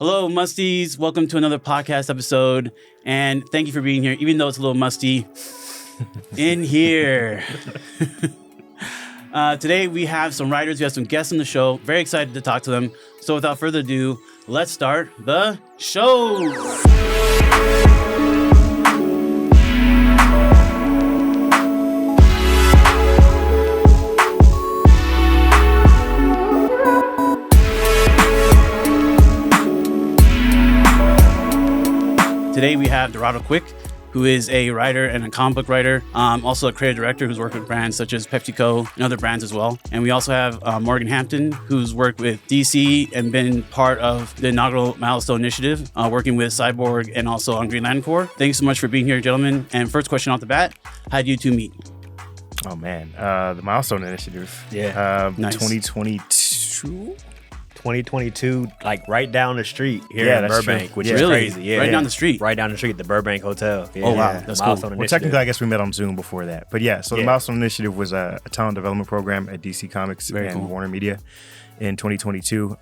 Hello, Musties. Welcome to another podcast episode. And thank you for being here, even though it's a little musty in here. Today, we have some writers. We have some guests on the show. Very excited to talk to them. So without further ado, let's start the show. Today we have Dorado Quick, who is a writer and a comic book writer, also a creative director who's worked with brands such as PepsiCo and other brands as well. And we also have Morgan Hampton, who's worked with DC and been part of the inaugural Milestone Initiative, working with Cyborg and also on Green Lantern Corps. Thanks so much for being here, gentlemen. And first question off the bat, how did you two meet? Oh man, the Milestone Initiative. Yeah, nice. 2022, like right down the street here in Burbank, which is really crazy. Yeah, right down the street. Right down the street, the Burbank Hotel. Yeah. Oh, wow. That's cool. Well, technically, I guess we met on Zoom before that. But yeah, so the Milestone Initiative was a talent development program at DC Comics and Warner Media in 2022.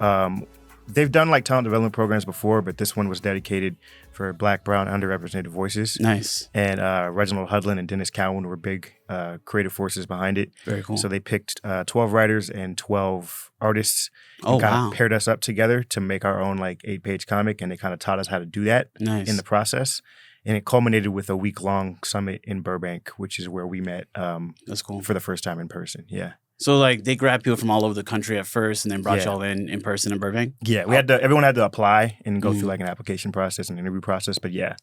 They've done like talent development programs before, but this one was dedicated for Black, Brown, underrepresented voices. Nice. And Reginald Hudlin and Dennis Cowan were big creative forces behind it. Very cool. So they picked 12 writers and 12 artists and kind of paired us up together to make our own like 8-page comic, and they kind of taught us how to do that in the process. And it culminated with a week-long summit in Burbank, which is where we met That's cool. for the first time in person. Yeah. So like they grabbed people from all over the country at first and then brought y'all in person in Burbank? Yeah, everyone had to apply and go through like an application process and interview process. But yeah,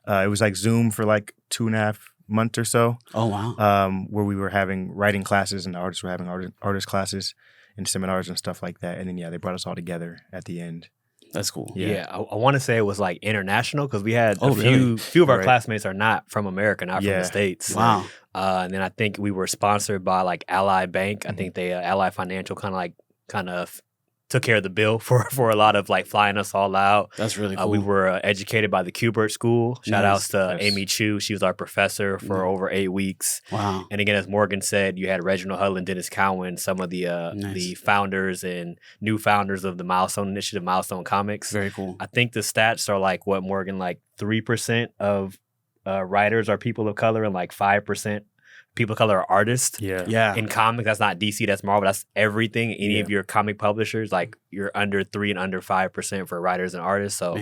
it was like Zoom for like 2.5 months or so. Oh, wow. Where we were having writing classes and the artists were having artist classes and seminars and stuff like that. And then, they brought us all together at the end. That's cool. Yeah, I want to say it was like international because we had few of our classmates are not from America, not from the States. Wow. And then I think we were sponsored by like Ally Bank. I think they Ally Financial kind of took care of the bill for a lot of like flying us all out. That's really cool. We were educated by the Kubert School. Shout outs to Amy Chu. She was our professor for over 8 weeks. Wow. And again, as Morgan said, you had Reginald Hudlin, Dennis Cowan, some of the founders and new founders of the Milestone Initiative, Milestone Comics. Very cool. I think the stats are like what, Morgan, like 3% of writers are people of color and like 5% people of color are artists. Yeah. In comics, that's not DC, that's Marvel, that's everything. Any of your comic publishers, like you're under 3 and under 5% for writers and artists. So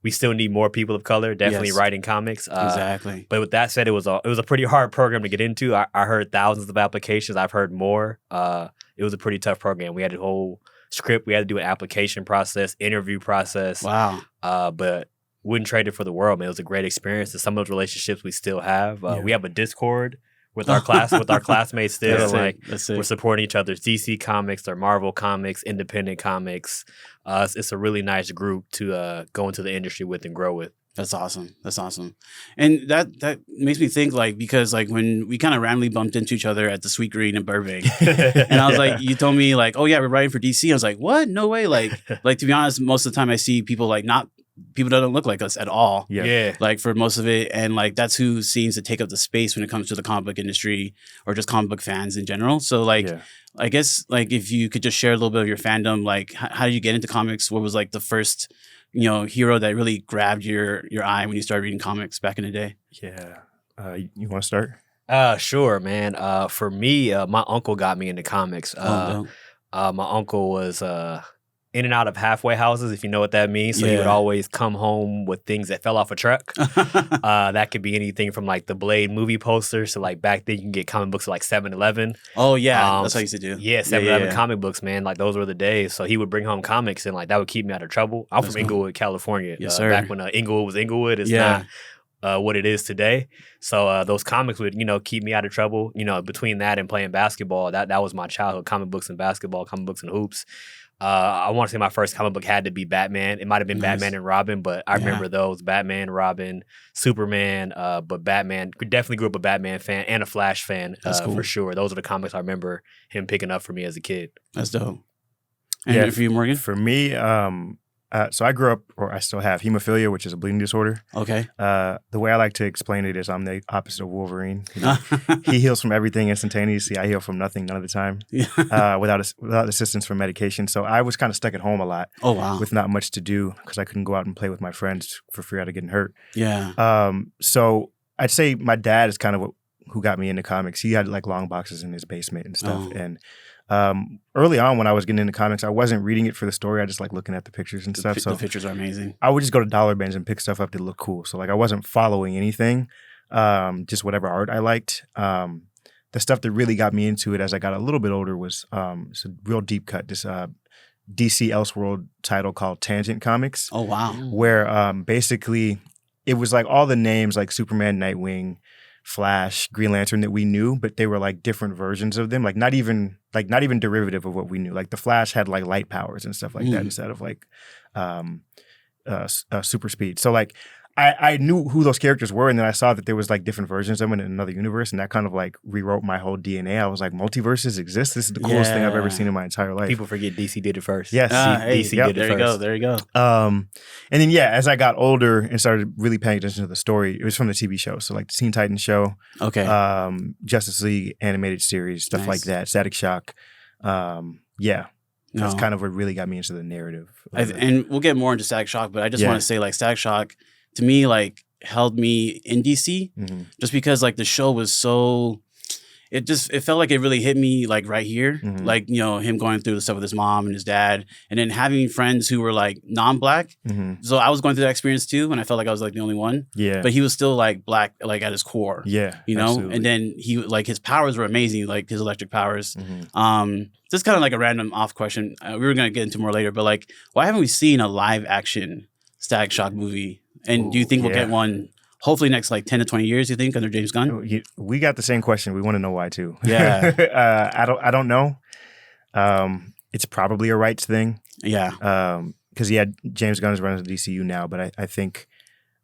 we still need more people of color, definitely writing comics. Exactly. But with that said, it was a pretty hard program to get into. I heard thousands of applications. I've heard more. It was a pretty tough program. We had a whole script. We had to do an application process, interview process. Wow. But wouldn't trade it for the world, man. It was a great experience. And some of those relationships we still have. We have a Discord with our classmates still. We're supporting each other's DC comics or Marvel comics, independent comics. It's a really nice group to go into the industry with and grow with. That's awesome. And that makes me think because when we kind of randomly bumped into each other at the Sweet Green in Burbank and I was like, you told me like, oh yeah, we're writing for DC. I was like, what? No way. Like to be honest, most of the time I see people people that don't look like us at all. Yeah. Like for most of it. And like that's who seems to take up the space when it comes to the comic book industry or just comic book fans in general. So I guess like if you could just share a little bit of your fandom, like how did you get into comics? What was like the first, hero that really grabbed your eye when you started reading comics back in the day? Yeah. You want to start? Sure, man. For me, my uncle got me into comics. My uncle was in and out of halfway houses, if you know what that means. So he would always come home with things that fell off a truck. That could be anything from like the Blade movie posters to like back then you can get comic books at like 7-Eleven. Oh yeah, that's what I used to do. Yeah, 7-Eleven comic books, man. Like those were the days. So he would bring home comics and like that would keep me out of trouble. I'm from Inglewood, California. Yes, sir. Back when Inglewood was Inglewood. It's not what it is today. So those comics would, keep me out of trouble. Between that and playing basketball, that was my childhood. Comic books and basketball, comic books and hoops. I want to say my first comic book had to be Batman. It might have been Batman and Robin, but I remember those. Batman, Robin, Superman, but Batman. Definitely grew up a Batman fan and a Flash fan for sure. Those are the comics I remember him picking up for me as a kid. That's dope. And for you, Morgan? For me, So I grew up, or I still have, hemophilia, which is a bleeding disorder. Okay. The way I like to explain it is I'm the opposite of Wolverine. You know? He heals from everything instantaneously. I heal from nothing none of the time, without assistance from medication. So I was kind of stuck at home a lot. Oh, wow. With not much to do because I couldn't go out and play with my friends for fear of getting hurt. Yeah. So I'd say my dad is kind of who got me into comics. He had like long boxes in his basement and stuff. And early on when I was getting into comics, I wasn't reading it for the story. I just like looking at the pictures and stuff. So the pictures are amazing. I would just go to dollar bins and pick stuff up that looked cool. So like I wasn't following anything, just whatever art I liked. The stuff that really got me into it as I got a little bit older was it's a real deep cut. This DC Elseworld title called Tangent Comics. Oh, wow. Where basically it was like all the names like Superman, Nightwing, Flash, Green Lantern that we knew, but they were like different versions of them, like not even derivative of what we knew. Like the Flash had like light powers and stuff like that instead of like super speed. So like I knew who those characters were, and then I saw that there was like different versions of them in another universe, and that kind of like rewrote my whole DNA. I was like, multiverses exist? This is the coolest thing I've ever seen in my entire life. People forget DC did it first. Yes, DC did it first. There you go. And then as I got older and started really paying attention to the story, it was from the TV show. So like the Teen Titans show, Justice League animated series, stuff like that, Static Shock. That's kind of what really got me into the narrative. And we'll get more into Static Shock, but I just want to say like Static Shock to me like held me in DC just because like the show was so it felt like it really hit me like right here, like, you know, him going through the stuff with his mom and his dad, and then having friends who were like non-black. So I was going through that experience too, and I felt like I was like the only one. Yeah. But he was still like black, like at his core. Yeah. You know, absolutely. And then he like his powers were amazing, like his electric powers. Just kind of like a random off question. We were gonna get into more later, but like, why haven't we seen a live action Static Shock movie? And do you think we'll get one? Hopefully next like 10 to 20 years, you think, under James Gunn? We got the same question. We want to know why too. Yeah. I don't know. It's probably a rights thing. Yeah. Because James Gunn is running the DCU now, but I think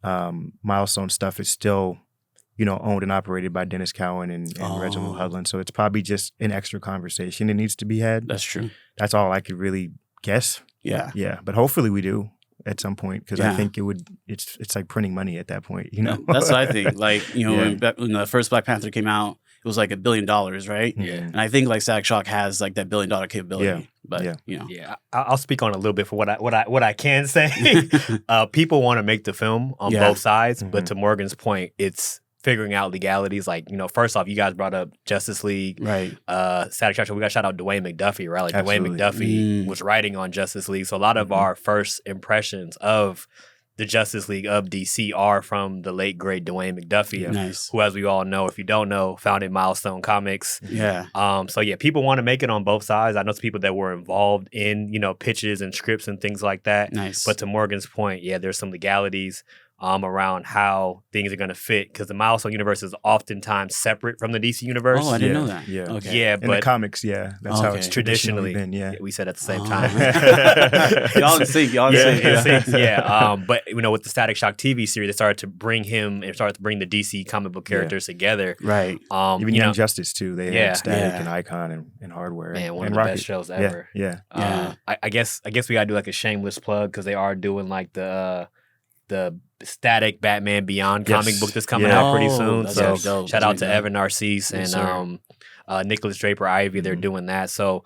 Milestone stuff is still, you know, owned and operated by Dennis Cowan and Reginald Hudlin. So it's probably just an extra conversation that needs to be had. That's true. That's all I could really guess. Yeah. Yeah. But hopefully we do at some point, because I think it's like printing money at that point, you know? That's what I think. Like, you know, when the first Black Panther came out, it was like $1 billion, right? Yeah. And I think like Static Shock has like that $1 billion capability. Yeah. But you know. Yeah. I'll speak on a little bit for what I can say. People want to make the film on both sides, but to Morgan's point, it's figuring out legalities. Like, you know, first off, you guys brought up Justice League, right? Static Shock. We got shout out Dwayne McDuffie, right? Like Dwayne McDuffie was writing on Justice League, so a lot of our first impressions of the Justice League of DC are from the late great Dwayne McDuffie, who, as we all know, if you don't know, founded Milestone Comics. So people want to make it on both sides. I know some people that were involved in, you know, pitches and scripts and things like that. But to Morgan's point, there's some legalities around how things are going to fit, because the Milestone universe is oftentimes separate from the DC universe. Oh, I didn't know that. Yeah. Okay. Yeah, but in the comics, that's how it's traditionally been. Yeah. We said at the same time. Y'all in sync. Y'all in sync. Yeah. But, you know, with the Static Shock TV series, they started to bring the DC comic book characters together. Right. Even Young Justice, too. They had Static and Icon and Hardware. Man, one and of the Rocket. best shows ever. Yeah. I guess we got to do like a shameless plug, because they are doing like the Static Batman Beyond comic book that's coming out pretty soon. So shout out to Evan Narcisse and Nicholas Draper Ivy. They're doing that. So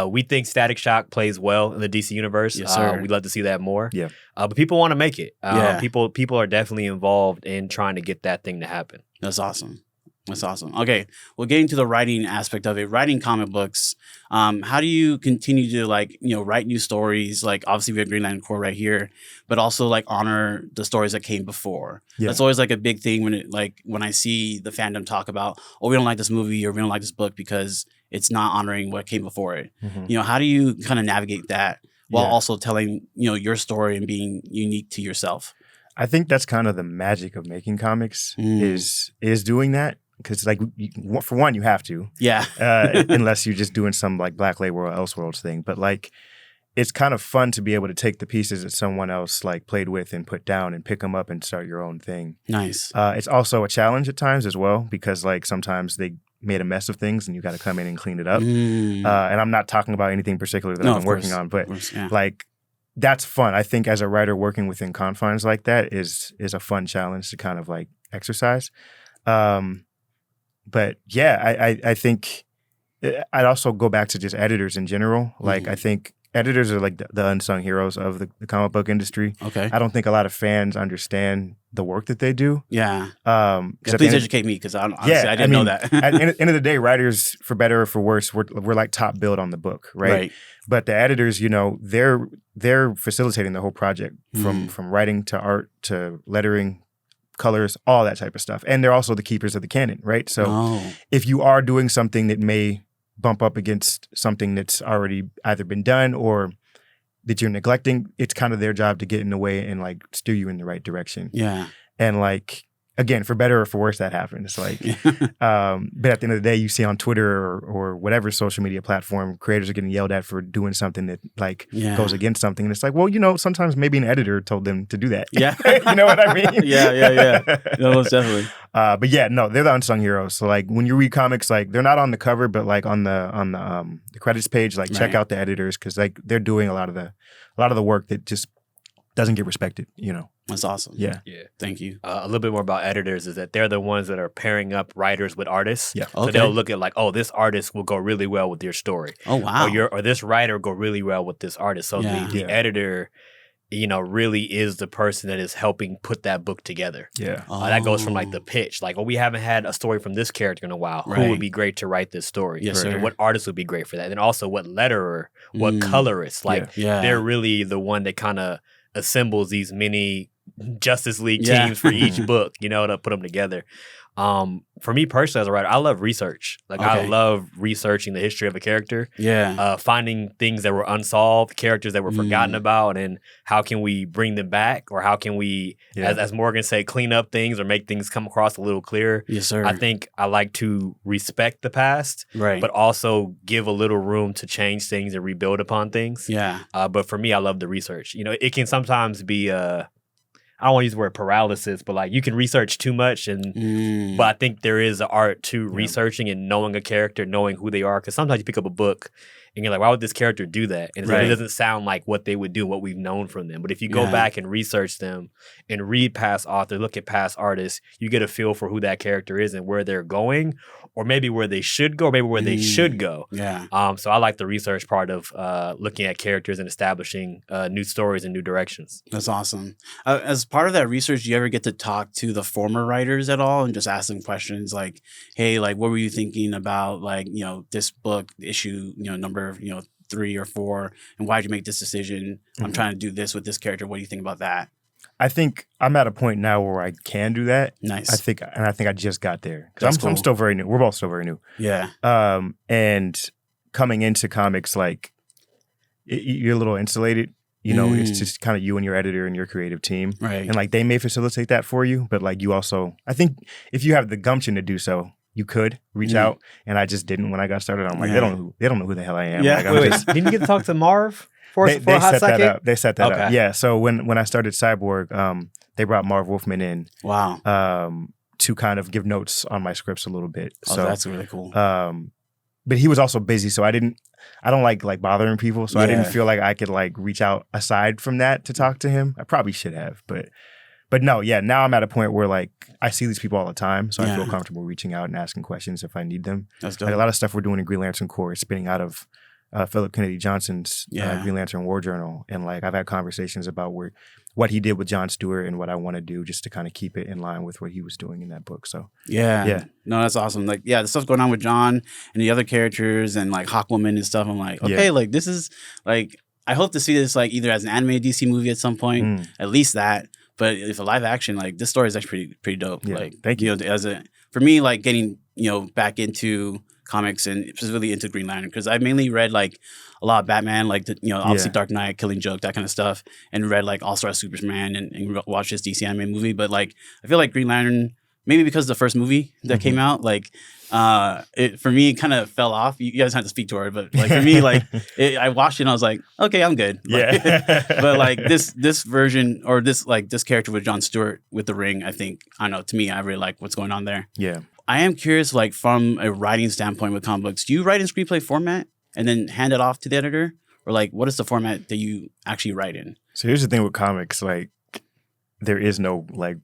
we think Static Shock plays well in the DC universe. Yes, sir. We'd love to see that more. Yeah. But people want to make it. People are definitely involved in trying to get that thing to happen. That's awesome. That's awesome. Okay, well, getting to the writing aspect of it, writing comic books, how do you continue to, like, you know, write new stories? Like, obviously we have Green Lantern Corps right here, but also like honor the stories that came before. That's always like a big thing when I see the fandom talk about, oh, we don't like this movie or we don't like this book because it's not honoring what came before it. You know, how do you kind of navigate that while also telling, you know, your story and being unique to yourself? I think that's kind of the magic of making comics is doing that. Because, like, for one, you have to. Yeah. Unless you're just doing some, like, Black Label or Elseworlds thing. But, like, it's kind of fun to be able to take the pieces that someone else, like, played with and put down and pick them up and start your own thing. Nice. It's also a challenge at times as well, because, like, sometimes they made a mess of things and you got to come in and clean it up. And I'm not talking about anything particular that I've been working on. But, like, that's fun. I think as a writer working within confines like that is a fun challenge to kind of like exercise. But yeah, I think I'd also go back to just editors in general. Like I think editors are like the unsung heroes of the comic book industry. Okay. I don't think a lot of fans understand the work that they do. Yeah. Please educate me, because I didn't know that. At the end of the day, writers, for better or for worse, we're like top billed on the book, right? But the editors, you know, they're facilitating the whole project from writing to art to lettering, colors, all that type of stuff. And they're also the keepers of the canon, right? So if you are doing something that may bump up against something that's already either been done or that you're neglecting, it's kind of their job to get in the way and like steer you in the right direction. Yeah. And like, again, for better or for worse, that happens. Like, but at the end of the day, you see on Twitter or whatever social media platform, creators are getting yelled at for doing something that like goes against something. And it's like, well, you know, sometimes maybe an editor told them to do that. Yeah. You know what I mean? Yeah. No, most definitely. But yeah, no, they're the unsung heroes. So like when you read comics, like they're not on the cover, but like on the credits page, like check out the editors, because like they're doing a lot of the work that just doesn't get respected, you know. That's awesome. Yeah. Thank you. A little bit more about editors is that they're the ones that are pairing up writers with artists. Yeah. So they'll look at like, oh, this artist will go really well with your story. Oh, wow. Or this writer will go really well with this artist. So the editor, you know, really is the person that is helping put that book together. Yeah. That goes from like the pitch. Like, oh, we haven't had a story from this character in a while. Right. Who would be great to write this story? Yes, sir. And what artist would be great for that? And also what letterer, what colorist. Like, they're really the one that kind of assembles these mini Justice League teams for each book, you know, to put them together. For me personally as a writer, I love research. Like I love researching the history of a character. Yeah. Finding things that were unsolved, characters that were forgotten about, and how can we bring them back, or how can we, as Morgan said, clean up things or make things come across a little clearer. Yes, sir. I think I like to respect the past, but also give a little room to change things and rebuild upon things. Yeah. But for me, I love the research. You know, it can sometimes be I don't want to use the word paralysis, but like you can research too much, but I think there is an art to researching and knowing a character, knowing who they are. Because sometimes you pick up a book and you're like, why would this character do that? And it doesn't sound like what they would do, what we've known from them. But if you go back and research them and read past authors, look at past artists, you get a feel for who that character is and where they're going, or maybe where they should go, or maybe where they should go. Yeah. So I like the research part of looking at characters and establishing new stories and new directions. That's awesome. As part of that research, do you ever get to talk to the former writers at all and just ask them questions like, hey, like, what were you thinking about, like, you know, this book issue, you know, number, you know, 3 or 4, and why'd you make this decision? I'm trying to do this with this character. What do you think about that? I think I'm at a point now where I can do that. Nice. I think I just got there, because I'm still very new. We're both still very new. Yeah. And coming into comics, like you're a little insulated. You know, it's just kind of you and your editor and your creative team. Right. And like they may facilitate that for you, but like you also, I think if you have the gumption to do so, you could reach out. And I just didn't when I got started. I'm like, they don't know who the hell I am. Yeah. Like, didn't you get to talk to Marv? They set that up. They set that up. Yeah. So when I started Cyborg, they brought Marv Wolfman in. Wow. To kind of give notes on my scripts a little bit. So that's really cool. But he was also busy, so I don't like bothering people, so I didn't feel like I could like reach out aside from that to talk to him. I probably should have, but no, now I'm at a point where like I see these people all the time, so I feel comfortable reaching out and asking questions if I need them. That's dope. Like a lot of stuff we're doing in Green Lantern Corps is spinning out of Philip Kennedy Johnson's Green Lantern War Journal, and like I've had conversations about what he did with John Stewart and what I want to do just to kind of keep it in line with what he was doing in that book. So yeah, no, that's awesome. Like the stuff's going on with John and the other characters and like Hawkwoman and stuff. I'm like, okay, like this is like I hope to see this like either as an animated DC movie at some point, at least that. But if a live action, like this story is actually pretty dope. Yeah, like thank you. Know, for me, like getting back into comics and specifically into Green Lantern, because I mainly read like a lot of Batman, like obviously Dark Knight, Killing Joke, that kind of stuff, and read like All-Star Superman and watched this DC anime movie. But like I feel like Green Lantern, maybe because of the first movie that came out, like for me it kind of fell off. You guys have to speak to her, but like for me, like I watched it and I was like, okay, I'm good. But like this version or this character with Jon Stewart with the ring, I think, I don't know, to me I really like what's going on there. Yeah. I am curious, like from a writing standpoint with comic books, do you write in screenplay format and then hand it off to the editor? or like what is the format that you actually write in? So here's the thing with comics, like there is no like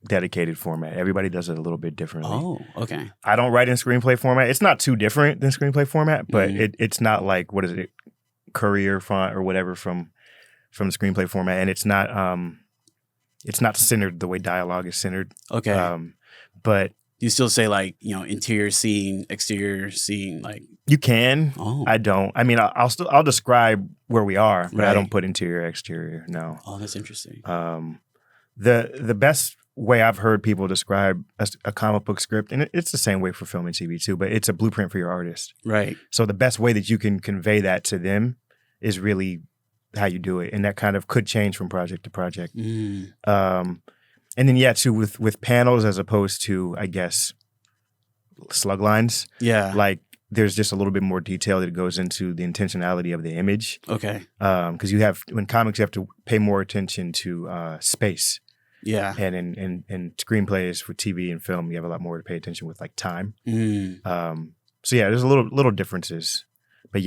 dedicated format. Everybody does it a little bit differently. Oh, okay. I don't write in screenplay format. It's not too different than screenplay format, but it's not like, what is it, Courier font or whatever from the screenplay format, and it's not centered the way dialogue is centered. Okay. But you still say like, you know, interior scene, exterior scene, like you can. Oh. I don't. I mean, I'll describe where we are, but I Right. don't put interior, exterior. No. Oh, that's interesting. The best way I've heard people describe a comic book script, and it's the same way for film and TV too, but it's a blueprint for your artist. Right. So the best way that you can convey that to them is really how you do it, and that kind of could change from project to project. And then too, with panels as opposed to, I guess, slug lines. Yeah. Like there's just a little bit more detail that goes into the intentionality of the image. Okay. Because in comics you have to pay more attention to space. Yeah. And in screenplays for TV and film, you have a lot more to pay attention with, like time. So there's a little differences. But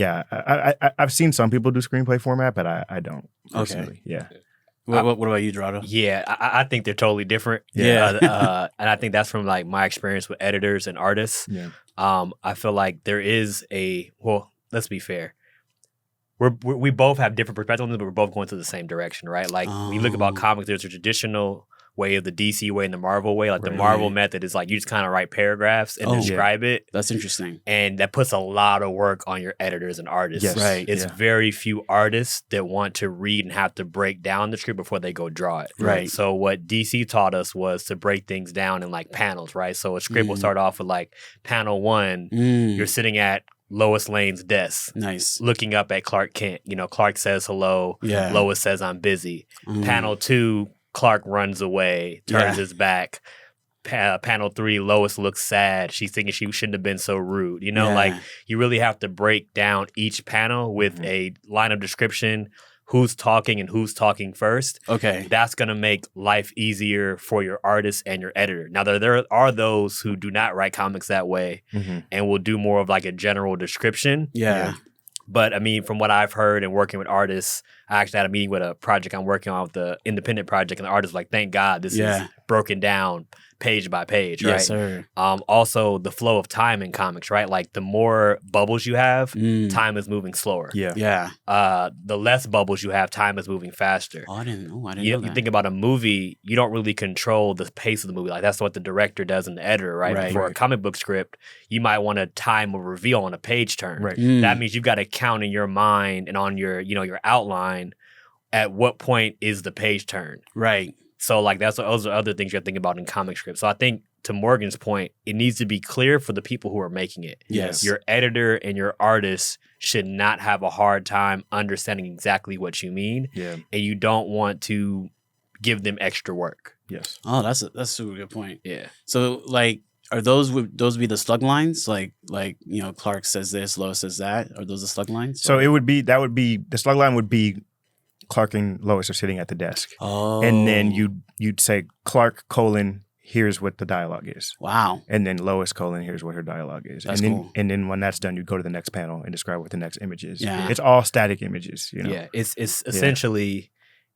I've seen some people do screenplay format, but I don't personally. Okay. Yeah. What about you, Dorado? Yeah, I think they're totally different. Yeah. And I think that's from like my experience with editors and artists. Yeah. I feel like there is let's be fair. We both have different perspectives on this, but we're both going to the same direction, right? Like when you look about comics, there's a traditional way of the DC way and the Marvel way. Like the Marvel method is like you just kind of write paragraphs and describe it. That's interesting. And that puts a lot of work on your editors and artists. Yes. Right. It's very few artists that want to read and have to break down the script before they go draw it. Right. So what DC taught us was to break things down in like panels, right? So a script will start off with like panel 1, you're sitting at Lois Lane's desk. Nice. Looking up at Clark Kent. You know, Clark says hello. Yeah. Lois says I'm busy. Panel 2, Clark runs away, turns his back. Panel 3, Lois looks sad. She's thinking she shouldn't have been so rude. You know, like you really have to break down each panel with a line of description, who's talking and who's talking first. Okay. That's going to make life easier for your artist and your editor. Now, there are those who do not write comics that way and will do more of like a general description. Yeah. But I mean, from what I've heard and working with artists, I actually had a meeting with a project I'm working on with the independent project, and the artist was like, thank God this is broken down page by page, right? Yes, sir. Also, the flow of time in comics, right? Like the more bubbles you have, time is moving slower. Yeah. The less bubbles you have, time is moving faster. Oh, I didn't know that. You think about a movie, you don't really control the pace of the movie. Like that's what the director does and the editor, right? Right. For a comic book script, you might want to time a reveal on a page turn. Right. That means you've got to count in your mind and on your outline at what point is the page turn. Right. So like those are other things you have to think about in comic scripts. So I think to Morgan's point, it needs to be clear for the people who are making it. Yes. Your editor and your artist should not have a hard time understanding exactly what you mean. Yeah. And you don't want to give them extra work. Yes. Oh, that's a super good point. Yeah. So like, are those would be the slug lines? Like you know, Clark says this, Lois says that. Are those the slug lines? So the slug line would be Clark and Lois are sitting at the desk. Oh. And then you'd say Clark : here's what the dialogue is. Wow. And then Lois : here's what her dialogue is. That's and then cool. And then when that's done, you go to the next panel and describe what the next image is. Yeah. It's all static images, you know. Yeah. It's essentially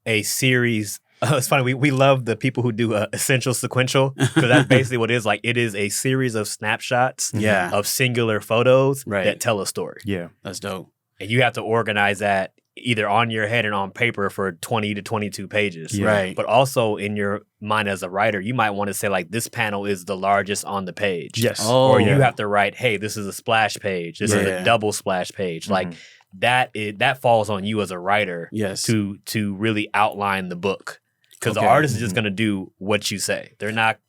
a series. It's funny. We love the people who do essential sequential because that's basically what it is. Like it is a series of snapshots of singular photos that tell a story. Yeah. That's dope. And you have to organize that either on your head and on paper for 20 to 22 pages. Yeah. Right. But also in your mind as a writer, you might want to say like this panel is the largest on the page. Yes. Oh, or you have to write, hey, this is a splash page. This is a double splash page. Like that falls on you as a writer to really outline the book. Because the artist is just going to do what you say. They're not,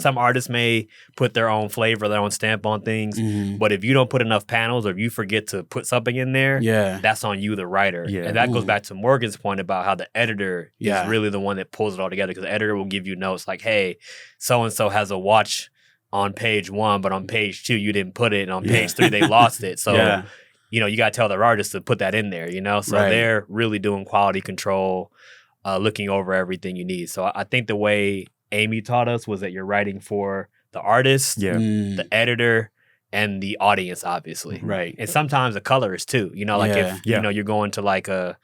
some artists may put their own flavor, their own stamp on things. But if you don't put enough panels or if you forget to put something in there, that's on you, the writer. Yeah. And that goes back to Morgan's point about how the editor is really the one that pulls it all together. Because the editor will give you notes like, hey, so-and-so has a watch on page 1, but on page 2, you didn't put it. And on page 3, they lost it. So, you got to tell the artist to put that in there, So they're really doing quality control. Looking over everything you need. So I think the way Amy taught us was that you're writing for the artist, the editor, and the audience, obviously. Right. And sometimes the colors too. You know, like if you know you're going to like a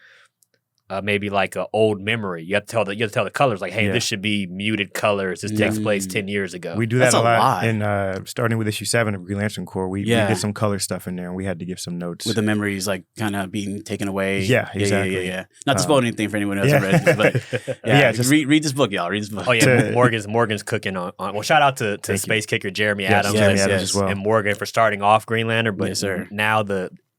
maybe like an old memory, you have to tell the colors like, hey, this should be muted colors. This takes place 10 years ago. We do that a lot. And starting with issue 7 of Green Lantern Corps, we did some color stuff in there, and we had to give some notes with the memories like kind of being taken away. Yeah, exactly. Yeah. Not to spoil anything for anyone who hasn't read this, but just read this book, y'all. Read this book. Oh yeah, Morgan's cooking on. Well, shout out to Space Kicker Jeremy Adams, as well, and Morgan for starting off Green Lantern. But now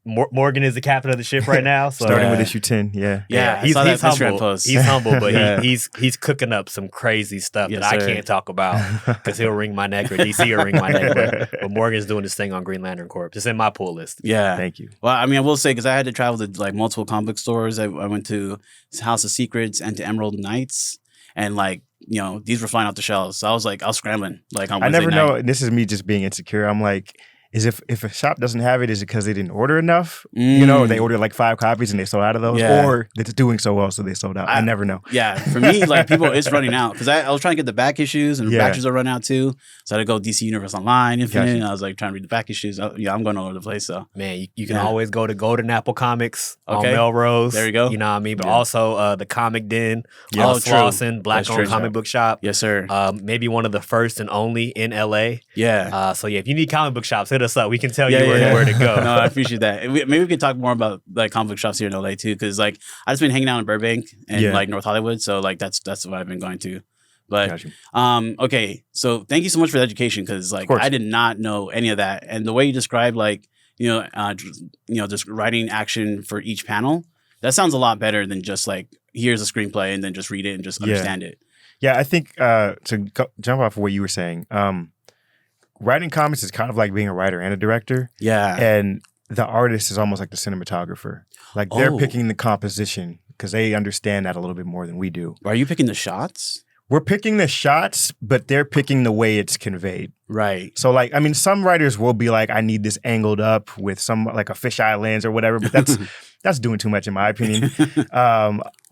Morgan is the captain of the ship right now. So, starting with issue 10, he's humble. He's humble, but he's cooking up some crazy stuff that I can't talk about because he'll wring my neck or DC will wring my neck. But Morgan's doing this thing on Green Lantern Corps. It's in my pull list. Yeah, thank you. Well, I mean, I will say because I had to travel to like multiple comic book stores. I went to House of Secrets and to Emerald Knights, and like these were flying off the shelves. So I was scrambling like on Wednesday I never know. night. This is me just being insecure. I'm like, if a shop doesn't have it, is it because they didn't order enough? They ordered like 5 copies and they sold out of those, or it's doing so well so they sold out. I never know. Yeah, for me, like it's running out because I was trying to get the back issues and the back issues are running out too. So I had to go DC Universe Online, Infinite, and I was like trying to read the back issues. I'm going all over the place. So man, you can always go to Golden Apple Comics on Melrose. There you go. You know what I mean? But also the Comic Den, Slauson, Black-owned comic book shop. Yes, sir. Maybe one of the first and only in LA. Yeah. So if you need comic book shops, hit us up. We can tell you where to go. No, I appreciate that. Maybe we could talk more about like comic book shops here in LA too, because like I just been hanging out in Burbank and like North Hollywood, so like that's what I've been going to. But okay, so thank you so much for the education because like I did not know any of that, and the way you described like just writing action for each panel, that sounds a lot better than just like here's a screenplay and then just read it and just understand it. Yeah, I think to jump off of what you were saying. Writing comics is kind of like being a writer and a director. Yeah. And the artist is almost like the cinematographer. Like they're picking the composition because they understand that a little bit more than we do. Are you picking the shots? We're picking the shots, but they're picking the way it's conveyed. Right. So like, I mean, some writers will be like, I need this angled up with some like a fisheye lens or whatever, but that's doing too much in my opinion.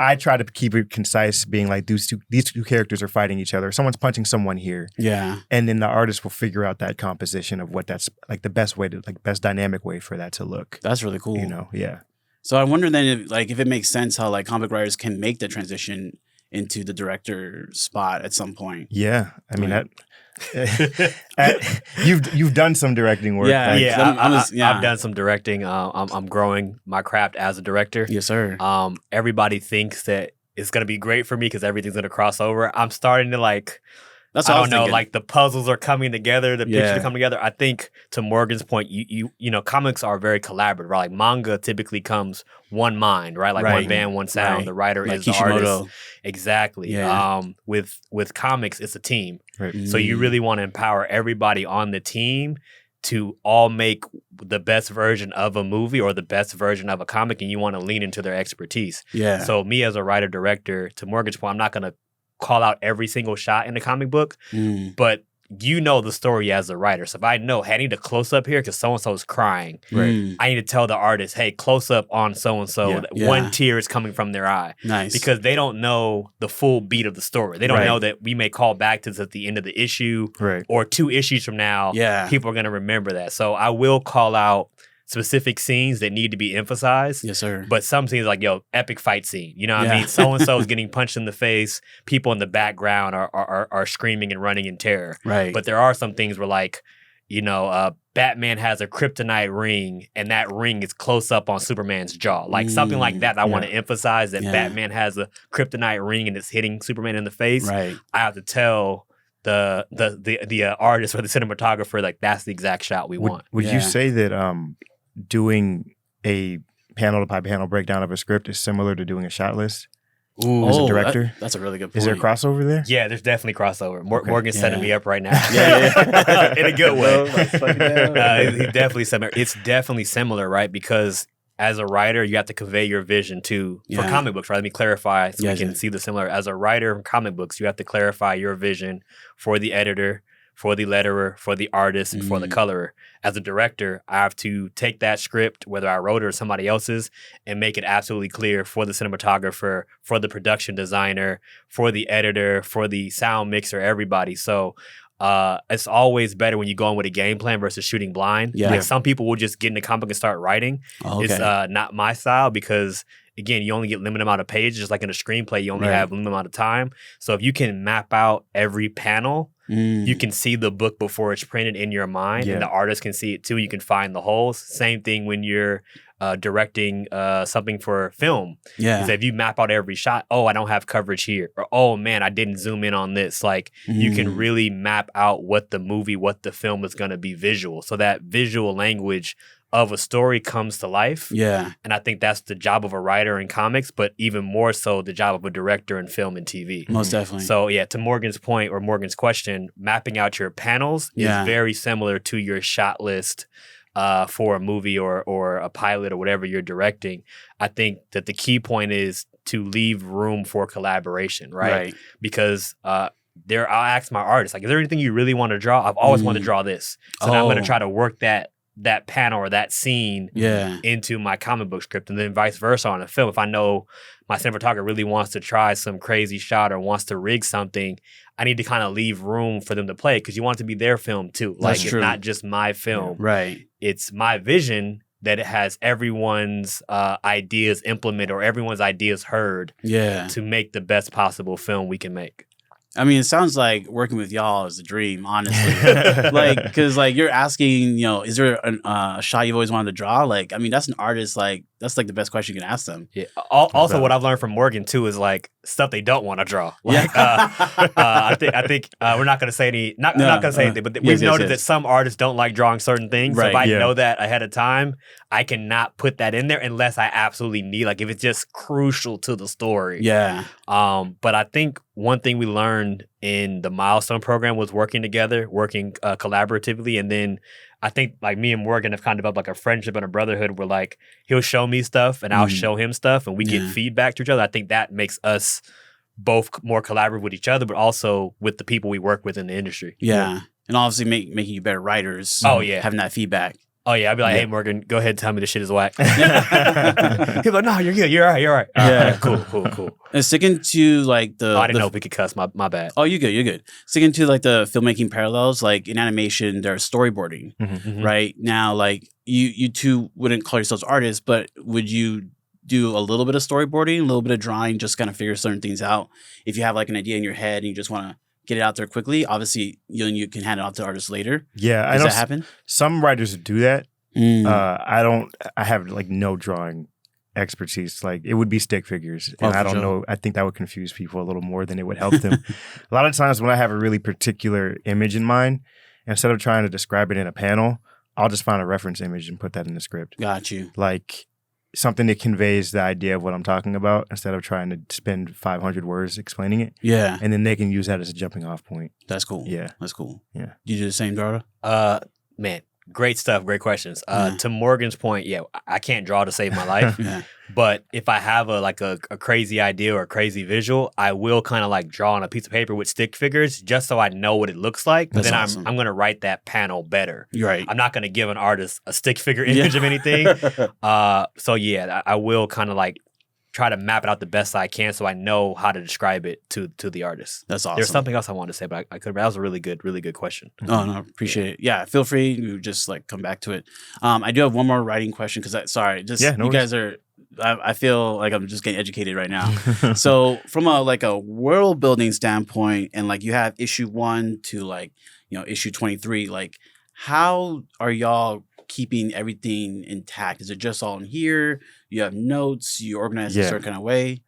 I try to keep it concise, being like these two characters are fighting each other. Someone's punching someone here. Yeah. And then the artist will figure out that composition of what that's like the best way to like best dynamic way for that to look. That's really cool. Yeah. So I wonder then if it makes sense how like comic writers can make the transition into the director spot at some point. Yeah. I mean, you've done some directing work. I've done some directing. I'm growing my craft as a director. Yes, sir. Everybody thinks that it's gonna be great for me because everything's gonna cross over. I'm starting to like. That's what I don't know. Like the puzzles are coming together, the pictures are coming together. I think to Morgan's point, you know, comics are very collaborative, right? Like manga typically comes one mind, right? Like one band, one sound. Right. The writer like is Kishimoto. The artist. Exactly. Yeah. With comics, it's a team. Right. So you really want to empower everybody on the team to all make the best version of a movie or the best version of a comic, and you want to lean into their expertise. Yeah. So me as a writer-director, to Morgan's point, I'm not going to call out every single shot in the comic book, but you know the story as a writer. So if I know, hey, I need a close up here because so-and-so is crying, I need to tell the artist, hey, close up on so-and-so. One tear is coming from their eye. Nice. Because they don't know the full beat of the story. They don't know that we may call back to this at the end of the issue or 2 issues from now. Yeah. People are going to remember that. So I will call out specific scenes that need to be emphasized. Yes, sir. But some scenes like, epic fight scene. You know what I mean? So-and-so is getting punched in the face. People in the background are screaming and running in terror. Right. But there are some things where like, Batman has a kryptonite ring and that ring is close up on Superman's jaw. Like something like that I want to emphasize that Batman has a kryptonite ring and it's hitting Superman in the face. Right. I have to tell the artist or the cinematographer like that's the exact shot we want. Would you say that doing a panel by panel breakdown of a script is similar to doing a shot list? As a director? That's a really good point. Is there crossover there? Yeah, there's definitely crossover. Morgan's setting me up right now. In a good way. He's definitely similar. It's definitely similar, right? Because as a writer, you have to convey your vision for comic books, right? Let me clarify so we can see the similar. As a writer in comic books, you have to clarify your vision for the editor, for the letterer, for the artist, and for the colorer. As a director, I have to take that script, whether I wrote it or somebody else's, and make it absolutely clear for the cinematographer, for the production designer, for the editor, for the sound mixer, everybody. So it's always better when you go in with a game plan versus shooting blind. Yeah. Like some people will just get in the comic book and start writing. Oh, okay. It's not my style because again, you only get limited amount of pages. Just like in a screenplay, you only have limited amount of time. So if you can map out every panel, you can see the book before it's printed in your mind, and the artist can see it too. You can find the holes. Same thing when you're directing something for film. Yeah. So if you map out every shot, oh, I don't have coverage here, or oh man, I didn't zoom in on this. Like you can really map out what the film is going to be visual. So that visual language of a story comes to life. Yeah. And I think that's the job of a writer in comics, but even more so the job of a director in film and TV. Most definitely. So yeah, to Morgan's point or Morgan's question, mapping out your panels is very similar to your shot list for a movie or a pilot or whatever you're directing. I think that the key point is to leave room for collaboration, right? Because I'll ask my artist, like, is there anything you really want to draw? I've always wanted to draw this. So now I'm going to try to work that panel or that scene into my comic book script, and then vice versa on a film. If I know my cinematographer really wants to try some crazy shot or wants to rig something, I need to kind of leave room for them to play because you want it to be their film too. Like it's not just my film. Right. It's my vision that it has everyone's ideas implemented or everyone's ideas heard to make the best possible film we can make. I mean, it sounds like working with y'all is a dream, honestly. Like, because like you're asking, is there a shot you've always wanted to draw? Like, I mean, that's an artist. Like, that's like the best question you can ask them. Yeah. Also, what I've learned from Morgan too is like stuff they don't want to draw. Like, I think we're not going to say any. Not going to say anything, but we've noted that some artists don't like drawing certain things. Right. So if I know that ahead of time, I cannot put that in there unless I absolutely need. Like, if it's just crucial to the story. Yeah. But I think one thing we learned in the Milestone program was working together, working collaboratively, and then I think like me and Morgan have kind of developed like a friendship and a brotherhood where like he'll show me stuff and I'll show him stuff and we get feedback to each other. I think that makes us both more collaborative with each other, but also with the people we work with in the industry. Yeah. And obviously making you better writers. Oh, yeah. Having that feedback. Oh, yeah. I'd be like, hey, Morgan, go ahead and tell me this shit is whack. He'd be like, no, you're good. You're all right. Yeah. Cool. And sticking to like the... Oh, I didn't know if we could cuss. My bad. Oh, you're good. Sticking to like the filmmaking parallels, like in animation, there's storyboarding, right? Now, like you two wouldn't call yourselves artists, but would you do a little bit of storyboarding, a little bit of drawing, just kind of figure certain things out? If you have like an idea in your head and you just want to get it out there quickly, obviously you can hand it off to artists later. Yeah. Does that happen? Some writers do that. I have like no drawing expertise. Like it would be stick figures. And I don't know. I think that would confuse people a little more than it would help them. A lot of times when I have a really particular image in mind, instead of trying to describe it in a panel, I'll just find a reference image and put that in the script. Got you. Like something that conveys the idea of what I'm talking about instead of trying to spend 500 words explaining it. Yeah. And then they can use that as a jumping off point. That's cool. Yeah. That's cool. Yeah. You do the same, Dorado? Man, great stuff. Great questions. To Morgan's point, I can't draw to save my life. But if I have a crazy idea or a crazy visual, I will kind of like draw on a piece of paper with stick figures just so I know what it looks like. But then awesome. I'm going to write that panel better. Right. I'm not going to give an artist a stick figure image of anything. So yeah, I will kind of like try to map it out the best I can so I know how to describe it to the artist. That's awesome. There's something else I wanted to say, but I could. That was a really good question. Oh no, appreciate it. Yeah, feel free to just like come back to it. I do have one more writing question because you guys are. I feel like I'm just getting educated right now. So from a world building standpoint, and like you have issue 1 to like issue 23, like how are y'all keeping everything intact? Is it just all in here? You have notes, you organize a certain kind of way?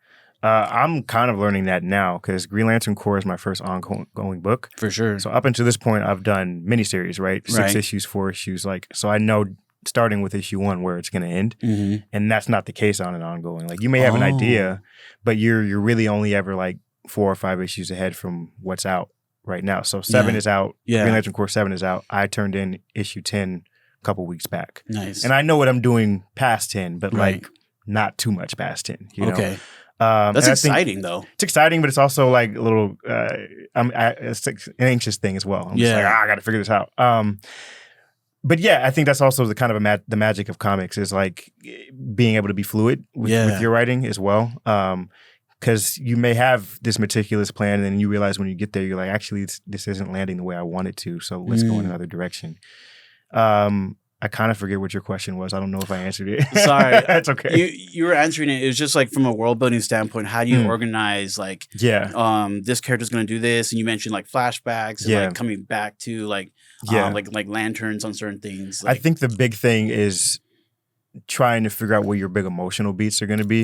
I'm kind of learning that now because Green Lantern Corps is my first ongoing book. For sure. So up until this point, I've done miniseries, right? 6 issues, 4 issues. So I know starting with issue 1 where it's going to end. And that's not the case on an ongoing. Like you may have an idea, but you're really only ever like 4 or 5 issues ahead from what's out right now. So 7 is out. Green Lantern Corps 7 is out. I turned in issue 10 couple weeks back. Nice. And I know what I'm doing past 10, but like not too much past 10. Okay. That's exciting though. It's exciting, but it's also like a little, it's an anxious thing as well. I'm just like, I got to figure this out. But yeah, I think that's also the kind of the magic of comics is like being able to be fluid with your writing as well. because you may have this meticulous plan, and then you realize when you get there, you're like, actually, this isn't landing the way I want it to. So let's go in another direction. I kind of forget what your question was. I don't know if I answered it. Sorry. That's okay. You were answering it. It was just like from a world building standpoint, how do you organize like, this character's going to do this. And you mentioned like flashbacks and like coming back to like lanterns on certain things. Like, I think the big thing is trying to figure out where your big emotional beats are going to be.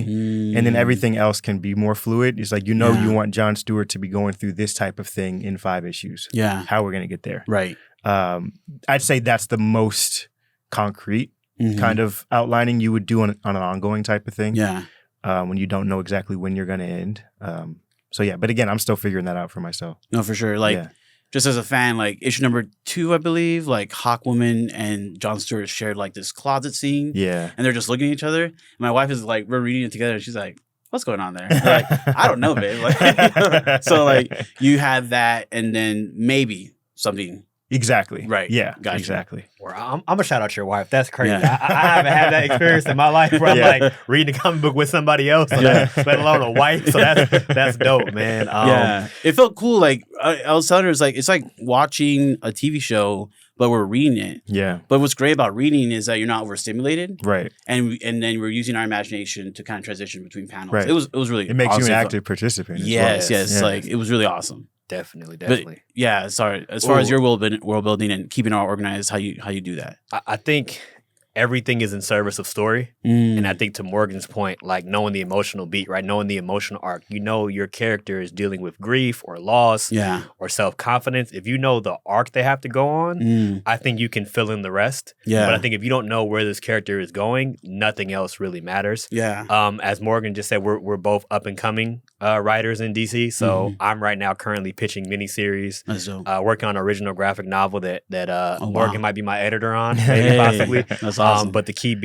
And then everything else can be more fluid. It's like, you want Jon Stewart to be going through this type of thing in 5 issues. Yeah. How we're going to get there. Right. I'd say that's the most concrete kind of outlining you would do on an ongoing type of thing. Yeah. When you don't know exactly when you're going to end. But again, I'm still figuring that out for myself. No, for sure. Like, just as a fan, like issue number 2, I believe, like Hawkwoman and Jon Stewart shared like this closet scene. Yeah. And they're just looking at each other. And my wife is like, we're reading it together. And she's like, what's going on there? Like, I don't know, babe. Like, so like you have that and then maybe something. Exactly. Right. Yeah. Gotcha. Exactly. Or I'm gonna shout out your wife. That's crazy. Yeah. I haven't had that experience in my life where I'm like reading a comic book with somebody else, let alone a wife. So that's dope, man. It felt cool. Like I was telling her, it's like watching a TV show, but we're reading it. Yeah. But what's great about reading is that you're not overstimulated. Right. And then we're using our imagination to kind of transition between panels. Right. It was really. It makes you an active participant. Yes. Yeah. Like it was really awesome. Definitely. But, yeah, sorry. As far as your world building and keeping it all organized, how you do that? I think everything is in service of story. And I think to Morgan's point, like knowing the emotional beat, right? Knowing the emotional arc, your character is dealing with grief or loss or self-confidence. If you know the arc they have to go on, I think you can fill in the rest. Yeah. But I think if you don't know where this character is going, nothing else really matters. Yeah. As Morgan just said, we're both up and coming writers in DC. So I'm right now currently pitching miniseries, working on an original graphic novel that Morgan might be my editor on, maybe possibly. That's awesome. But the key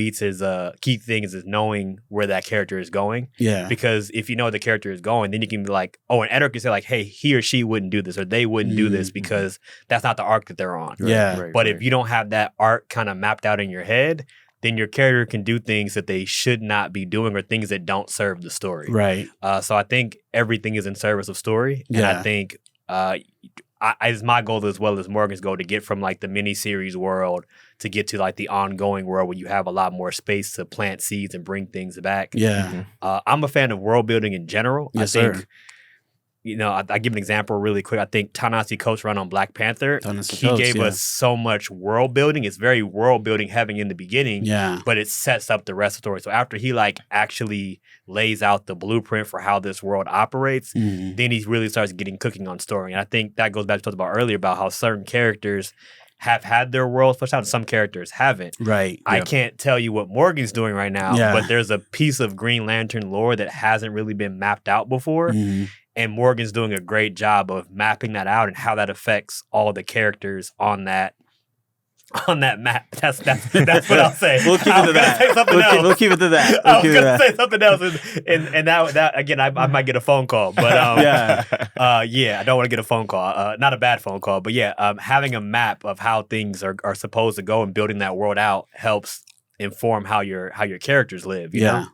thing is knowing where that character is going. Yeah. Because if you know where the character is going, then you can be like, an editor can say like, hey, he or she wouldn't do this or they wouldn't do this because that's not the arc that they're on. But if you don't have that arc kind of mapped out in your head, then your character can do things that they should not be doing or things that don't serve the story. Right. So I think everything is in service of story. And I think it's my goal as well as Morgan's goal to get from like the miniseries world to get to like the ongoing world where you have a lot more space to plant seeds and bring things back. Yeah. I'm a fan of world building in general. Yes, I think, sir. I give an example really quick. I think Ta-Nehisi Coates' run on Black Panther, he gave us so much world building. It's very world building heavy in the beginning, but it sets up the rest of the story. So after he like actually lays out the blueprint for how this world operates, then he really starts getting cooking on story. And I think that goes back to what we talked about earlier about how certain characters have had their world fleshed out and some characters haven't. Right. I can't tell you what Morgan's doing right now, but there's a piece of Green Lantern lore that hasn't really been mapped out before. And Morgan's doing a great job of mapping that out and how that affects all the characters on that map. That's what I'll say. We'll keep it to that. We'll keep it to that. I was going to say something else, and that again, I might get a phone call, but I don't want to get a phone call. Not a bad phone call, but having a map of how things are supposed to go and building that world out helps inform how your characters live. You know?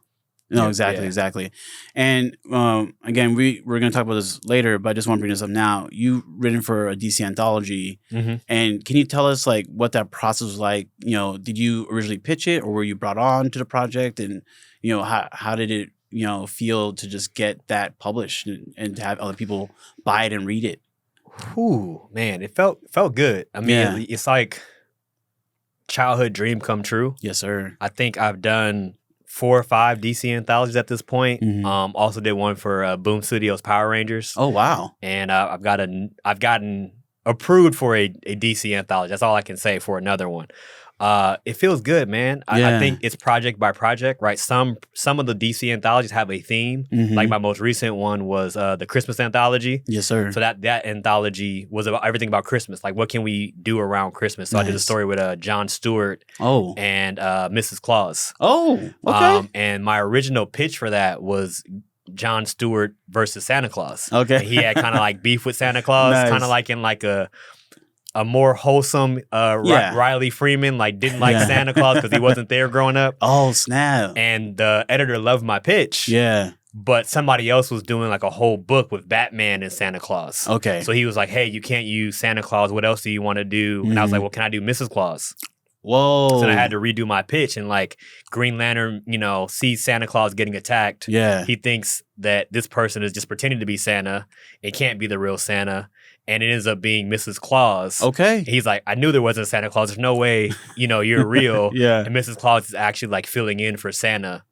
No, exactly. And again, we're going to talk about this later, but I just want to bring this up now. You've written for a DC anthology, and can you tell us like what that process was like? Did you originally pitch it, or were you brought on to the project? And how did it feel to just get that published and to have other people buy it and read it? Ooh, man, it felt good. I mean, it's like childhood dream come true. Yes, sir. I think I've done 4 or 5 DC anthologies at this point. Also did one for Boom Studios Power Rangers. Oh wow! And I've gotten approved for a DC anthology. That's all I can say for another one. It feels good, man. I think it's project by project, right? Some of the DC anthologies have a theme. Like my most recent one was the Christmas anthology. Yes, sir. So that anthology was about everything about Christmas. Like what can we do around Christmas? So I did a story with Jon Stewart and Mrs. Claus. Oh, okay. And my original pitch for that was Jon Stewart versus Santa Claus. Okay. And he had kind of like beef with Santa Claus, kind of like in like a more wholesome Riley Freeman, like didn't like Santa Claus because he wasn't there growing up. Oh, snap. And the editor loved my pitch. Yeah. But somebody else was doing like a whole book with Batman and Santa Claus. Okay. So he was like, hey, you can't use Santa Claus. What else do you want to do? And I was like, well, can I do Mrs. Claus? Whoa. So then I had to redo my pitch, and like Green Lantern, sees Santa Claus getting attacked. Yeah. He thinks that this person is just pretending to be Santa. It can't be the real Santa. And it ends up being Mrs. Claus. Okay. He's like, I knew there wasn't Santa Claus. There's no way, you're real. Yeah. And Mrs. Claus is actually like filling in for Santa.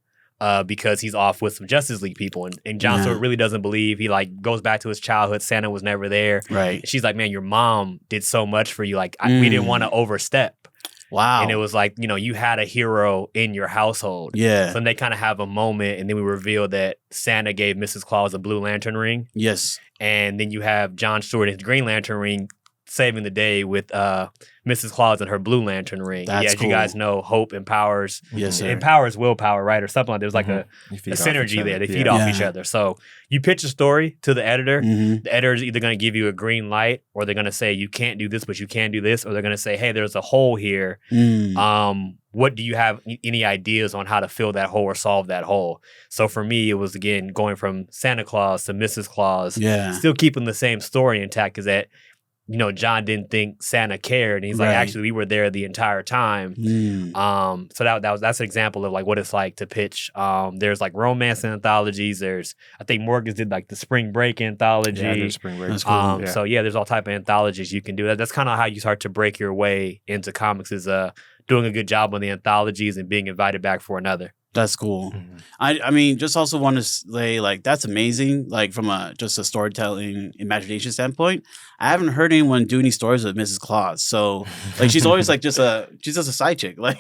Because he's off with some Justice League people. And John Stewart really doesn't believe. He like goes back to his childhood. Santa was never there. Right. And she's like, man, your mom did so much for you. Like, we didn't want to overstep. Wow. And it was like, you had a hero in your household. Yeah. So then they kind of have a moment, and then we reveal that Santa gave Mrs. Claus a Blue Lantern ring. Yes. And then you have John Stewart and his Green Lantern ring saving the day with Mrs. Claus and her Blue Lantern ring. That's As you guys know, hope empowers. Yes, sir. Empowers willpower, right? Or something like there's like a synergy there. They feed off each other. So you pitch a story to the editor. The editor is either going to give you a green light, or they're going to say, you can't do this, but you can do this. Or they're going to say, hey, there's a hole here. What do you have any ideas on how to fill that hole or solve that hole? So for me, it was, again, going from Santa Claus to Mrs. Claus. Yeah. Still keeping the same story intact, because that, John didn't think Santa cared, and he's like, actually, we were there the entire time. So that's an example of like what it's like to pitch. There's like romance anthologies. I think Morgan's did like the Spring Break anthology. Yeah, the Spring Break. That's cool. So there's all type of anthologies you can do. That's kind of how you start to break your way into comics, is doing a good job on the anthologies and being invited back for another. That's cool. I mean, just also want to say, like, that's amazing. Like, from just a storytelling imagination standpoint, I haven't heard anyone do any stories with Mrs. Claus. So, like, she's always like she's just a side chick. Like,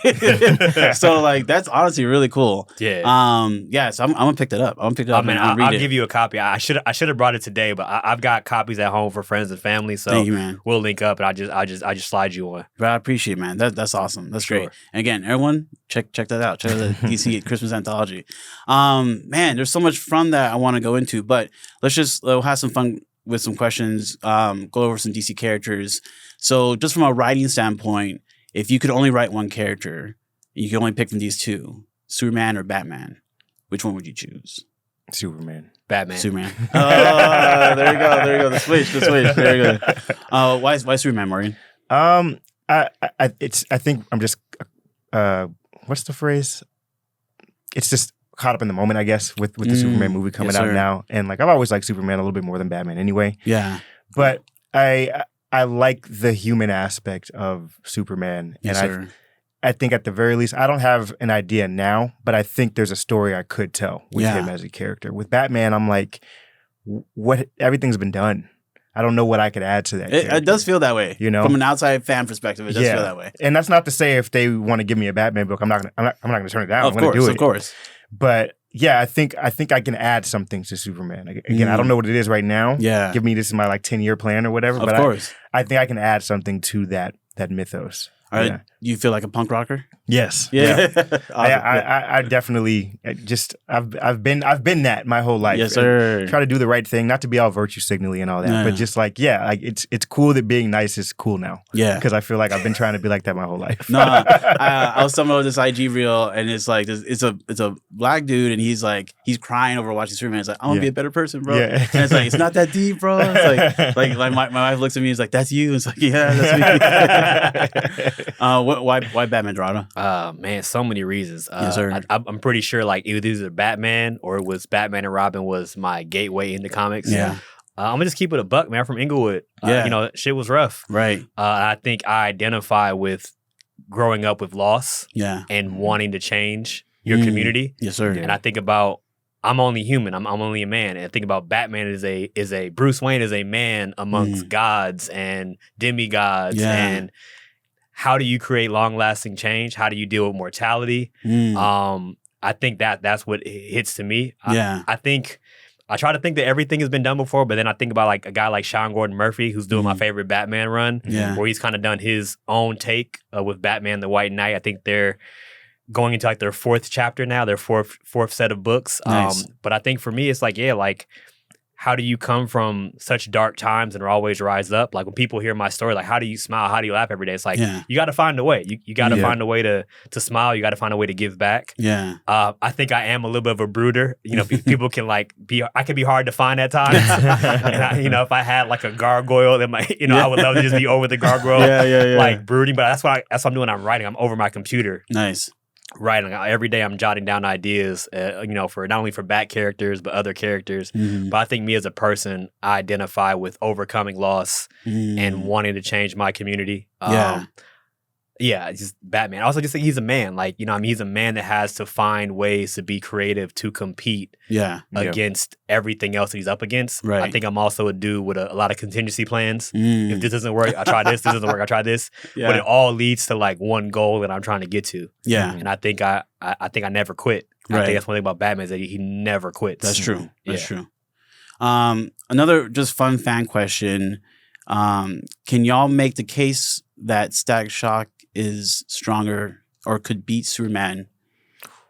so like that's honestly really cool. Yeah. Yeah. So I'm gonna pick that up. I'm gonna pick it up. I'll give you a copy. I should have brought it today, but I've got copies at home for friends and family. So thank you, man. We'll link up, and I just slide you one. But I appreciate it, man. That's awesome. That's great. And again, everyone, check that out. Check out the DC Christmas anthology. Man, there's so much from that I want to go into, but we'll have some fun with some questions, go over some DC characters. So just from a writing standpoint, if you could only write one character, you could only pick from these two, Superman or Batman, which one would you choose? Superman. Batman. Superman. Oh, there you go. The switch. There you go. Why Superman, Morgan? I think I'm just what's the phrase? It's just caught up in the moment, I guess, with the Superman movie coming out now. And like I've always liked Superman a little bit more than Batman anyway. Yeah. But I like the human aspect of Superman. Yes, and sir. I think at the very least, I don't have an idea now, but I think there's a story I could tell with him as a character. With Batman, I'm like, everything's been done. I don't know what I could add to that. It does feel that way, from an outside fan perspective. It does feel that way, and that's not to say if they want to give me a Batman book, I'm not gonna turn it down. I'm gonna do it, of course. But yeah, I think I can add something to Superman. Again, I don't know what it is right now. Yeah, give me this is my like 10-year plan or whatever. Of course, I think I can add something to that mythos. All right, you feel like a punk rocker? Yes. Yeah. I definitely I've been that my whole life. Yes, sir. Try to do the right thing, not to be all virtue signaling and all that, but just like it's cool that being nice is cool now. Yeah. Because I feel like I've been trying to be like that my whole life. No, I was talking about this IG reel, and it's like it's a black dude, and he's crying over watching Superman. It's like, I want to be a better person, bro. Yeah. And it's like, it's not that deep, bro. It's like my wife looks at me, and is like, that's you. It's like, yeah, that's me. Why Batman, Dorado? Man, so many reasons. Yes, sir. I'm pretty sure like either Batman or it was Batman and Robin was my gateway into comics. Yeah. I'm gonna just keep it a buck, man. I'm from Inglewood. Shit was rough. Right. I think I identify with growing up with loss. Yeah. And wanting to change your community. Yes, sir. And I think about I'm only human. I'm only a man. And I think about Batman is a Bruce Wayne is a man amongst gods and demigods and how do you create long-lasting change? How do you deal with mortality? I think that's what hits to me. I think I try to think that everything has been done before, but then I think about like a guy like Sean Gordon Murphy, who's doing my favorite Batman run, where he's kind of done his own take with Batman the White Knight. I think they're going into like their fourth chapter now, their fourth set of books. Nice. But I think for me, it's like how do you come from such dark times and always rise up? Like when people hear my story, like how do you smile? How do you laugh every day? It's like you got to find a way. You got to find a way to smile. You got to find a way to give back. Yeah. I think I am a little bit of a brooder. You know, people can like I can be hard to find at times. And I, you know, if I had like a gargoyle, then I would love to just be over the gargoyle, like brooding. But that's what I'm doing. I'm writing. I'm over my computer. Nice. Writing every day. I'm jotting down ideas, you know, for not only for back characters but other characters. But I think me as a person, I identify with overcoming loss and wanting to change my community. Yeah, it's just Batman. I also just think he's a man. Like, you know, I mean, he's a man that has to find ways to be creative to compete against everything else that he's up against. Right. I think I'm also a dude with a lot of contingency plans. If this doesn't work, I try this. This doesn't work, I try this. But it all leads to like one goal that I'm trying to get to. Yeah. And I think I never quit. I think that's one thing about Batman is that he never quits. That's true. That's true. Another just fun fan question. Can y'all make the case that Static Shock is stronger or could beat Superman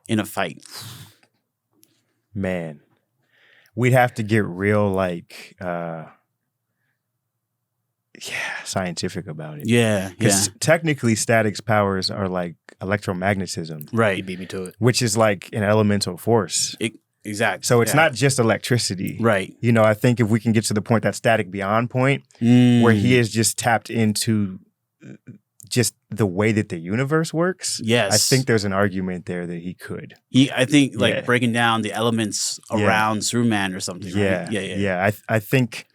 in a fight? Man, we'd have to get real like scientific about it. Yeah. Because technically Static's powers are like electromagnetism. Right. He beat me to it. Which is like an elemental force. Exactly. So it's not just electricity. Right. You know, I think if we can get to the point, that Static Beyond point, where he is just tapped into just the way that the universe works. Yes. I think there's an argument there that he could. I think like breaking down the elements around Superman or something. Right? Yeah. I think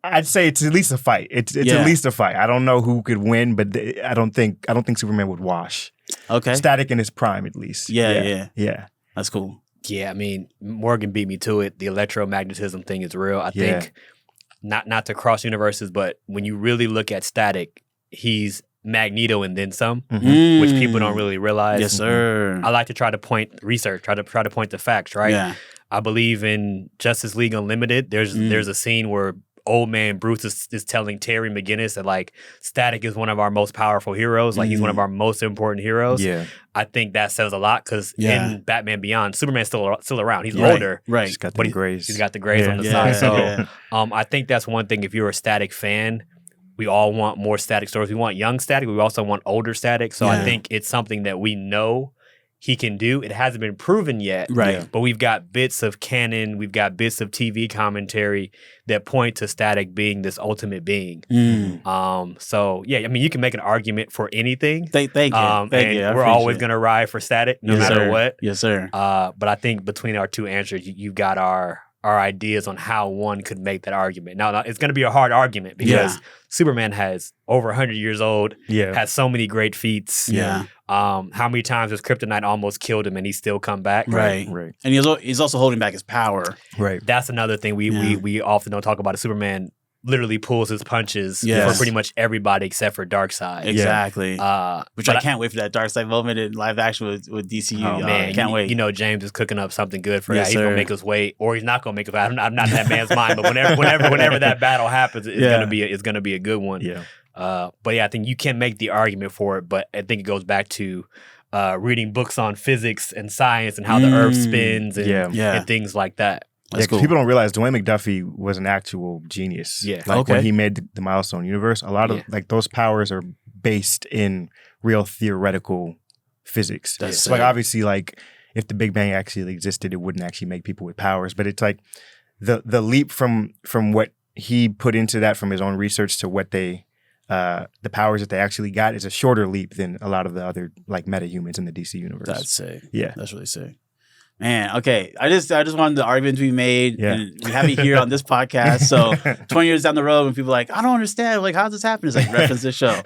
I'd say it's at least a fight. It's at least a fight. I don't know who could win, but I don't think Superman would wash. Okay. Static in his prime, at least. Yeah. That's cool. Yeah, I mean, Morgan beat me to it. The electromagnetism thing is real. I think not to cross universes, but when you really look at Static, he's Magneto and then some, which people don't really realize. Yes, sir. I like to try to point the facts, right? Yeah. I believe in Justice League Unlimited. There's a scene where old man Bruce is telling Terry McGinnis that like Static is one of our most powerful heroes. Like he's one of our most important heroes. Yeah. I think that says a lot because in Batman Beyond, Superman's still around. He's older. Right. He's got the grays. He's got the grays on the side. So I think that's one thing. If you're a Static fan, we all want more Static stories. We want young Static. We also want older Static. So I think it's something that we know he can do. It hasn't been proven yet. Right. But we've got bits of canon, we've got bits of TV commentary that point to Static being this ultimate being. So yeah, I mean you can make an argument for anything. Thank you. We're always gonna ride for Static no matter what. Yes, sir. But I think between our two answers, you've got our ideas on how one could make that argument. Now it's going to be a hard argument because Superman has over 100 years old, has so many great feats. How many times has Kryptonite almost killed him and he's still come back? Right. And he's also holding back his power. Right. That's another thing we often don't talk about. Superman literally pulls his punches for pretty much everybody except for Darkseid. Exactly. Which I can't wait for that Darkseid moment in live action with DCU. Oh, man. Can't wait. You know James is cooking up something good for that. He's going to make us wait, or he's not going to make us wait. I'm not that man's mind, but whenever that battle happens, it's going to be a good one. Yeah. But yeah, I think you can make the argument for it, but I think it goes back to reading books on physics and science and how the earth spins and things like that. That's cool. People don't realize Dwayne McDuffie was an actual genius. Yeah. When he made the Milestone universe, a lot of like those powers are based in real theoretical physics. That's so obviously like if the Big Bang actually existed, it wouldn't actually make people with powers. But it's like the leap from what he put into that from his own research to what the powers that they actually got is a shorter leap than a lot of the other like meta-humans in the DC universe. That's sick. Yeah. That's really sick. Man, okay. I just wanted the argument to be made, and we have it here on this podcast. So 20 years down the road, when people are like, I don't understand, like, how does this happen? It's like, reference this show.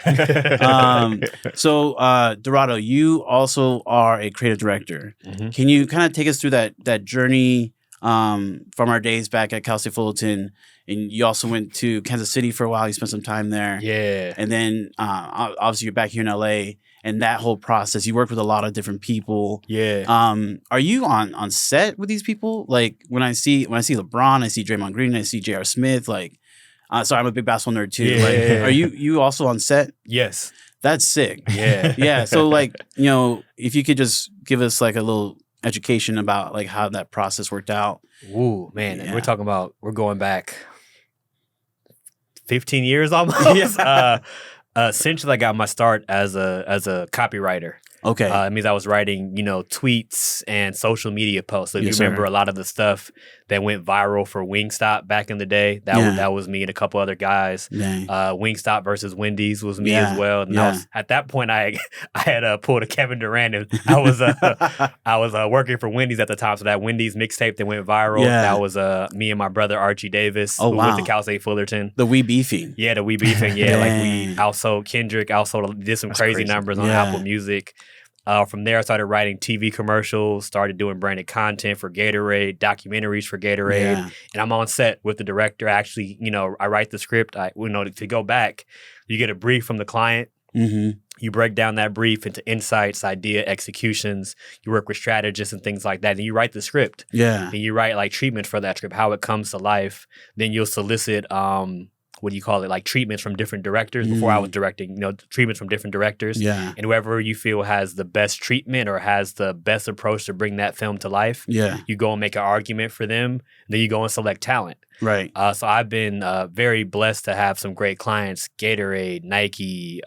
So, Dorado, you also are a creative director. Can you kind of take us through that journey from our days back at Cal State Fullerton? And you also went to Kansas City for a while. You spent some time there. Yeah. And then, obviously, you're back here in LA. And that whole process, you worked with a lot of different people. Yeah. Are you on set with these people? Like when I see LeBron, I see Draymond Green, I see J.R. Smith. Like, sorry, I'm a big basketball nerd too. Yeah. Like, are you also on set? Yes. That's sick. Yeah. Yeah. So like, if you could just give us like a little education about like how that process worked out. Ooh, man, Yeah. we're going back 15 years almost. Essentially, I got my start as a copywriter. Okay. It means I was writing, tweets and social media posts. So if Yes, you remember sir. a lot of the stuff that went viral for Wingstop back in the day, that was me and a couple other guys. Dang. Wingstop versus Wendy's was me Yeah, as well. And yeah. at that point, I had pulled a Kevin Durant, and I was working for Wendy's at the time. So that Wendy's mixtape that went viral, Yeah. that was me and my brother Archie Davis, Oh, who went to wow. Cal State Fullerton. The We Beefing. Yeah, the We Beefing. Yeah, like we Dang. outsold Kendrick, did some That's crazy crazy. numbers on Yeah. Apple Music. From there, I started writing TV commercials, started doing branded content for Gatorade, documentaries for Gatorade, Yeah. and I'm on set with the director. Actually, I write the script. To go back, you get a brief from the client. Mm-hmm. You break down that brief into insights, idea, executions. You work with strategists and things like that, and you write the script. Yeah. And you write like treatment for that script, how it comes to life. Then you'll solicit like treatments from different directors. Before I was directing, treatments from different directors. Yeah. And whoever you feel has the best treatment or has the best approach to bring that film to life, Yeah. you go and make an argument for them. Then you go and select talent. Right. So I've been very blessed to have some great clients: Gatorade, Nike,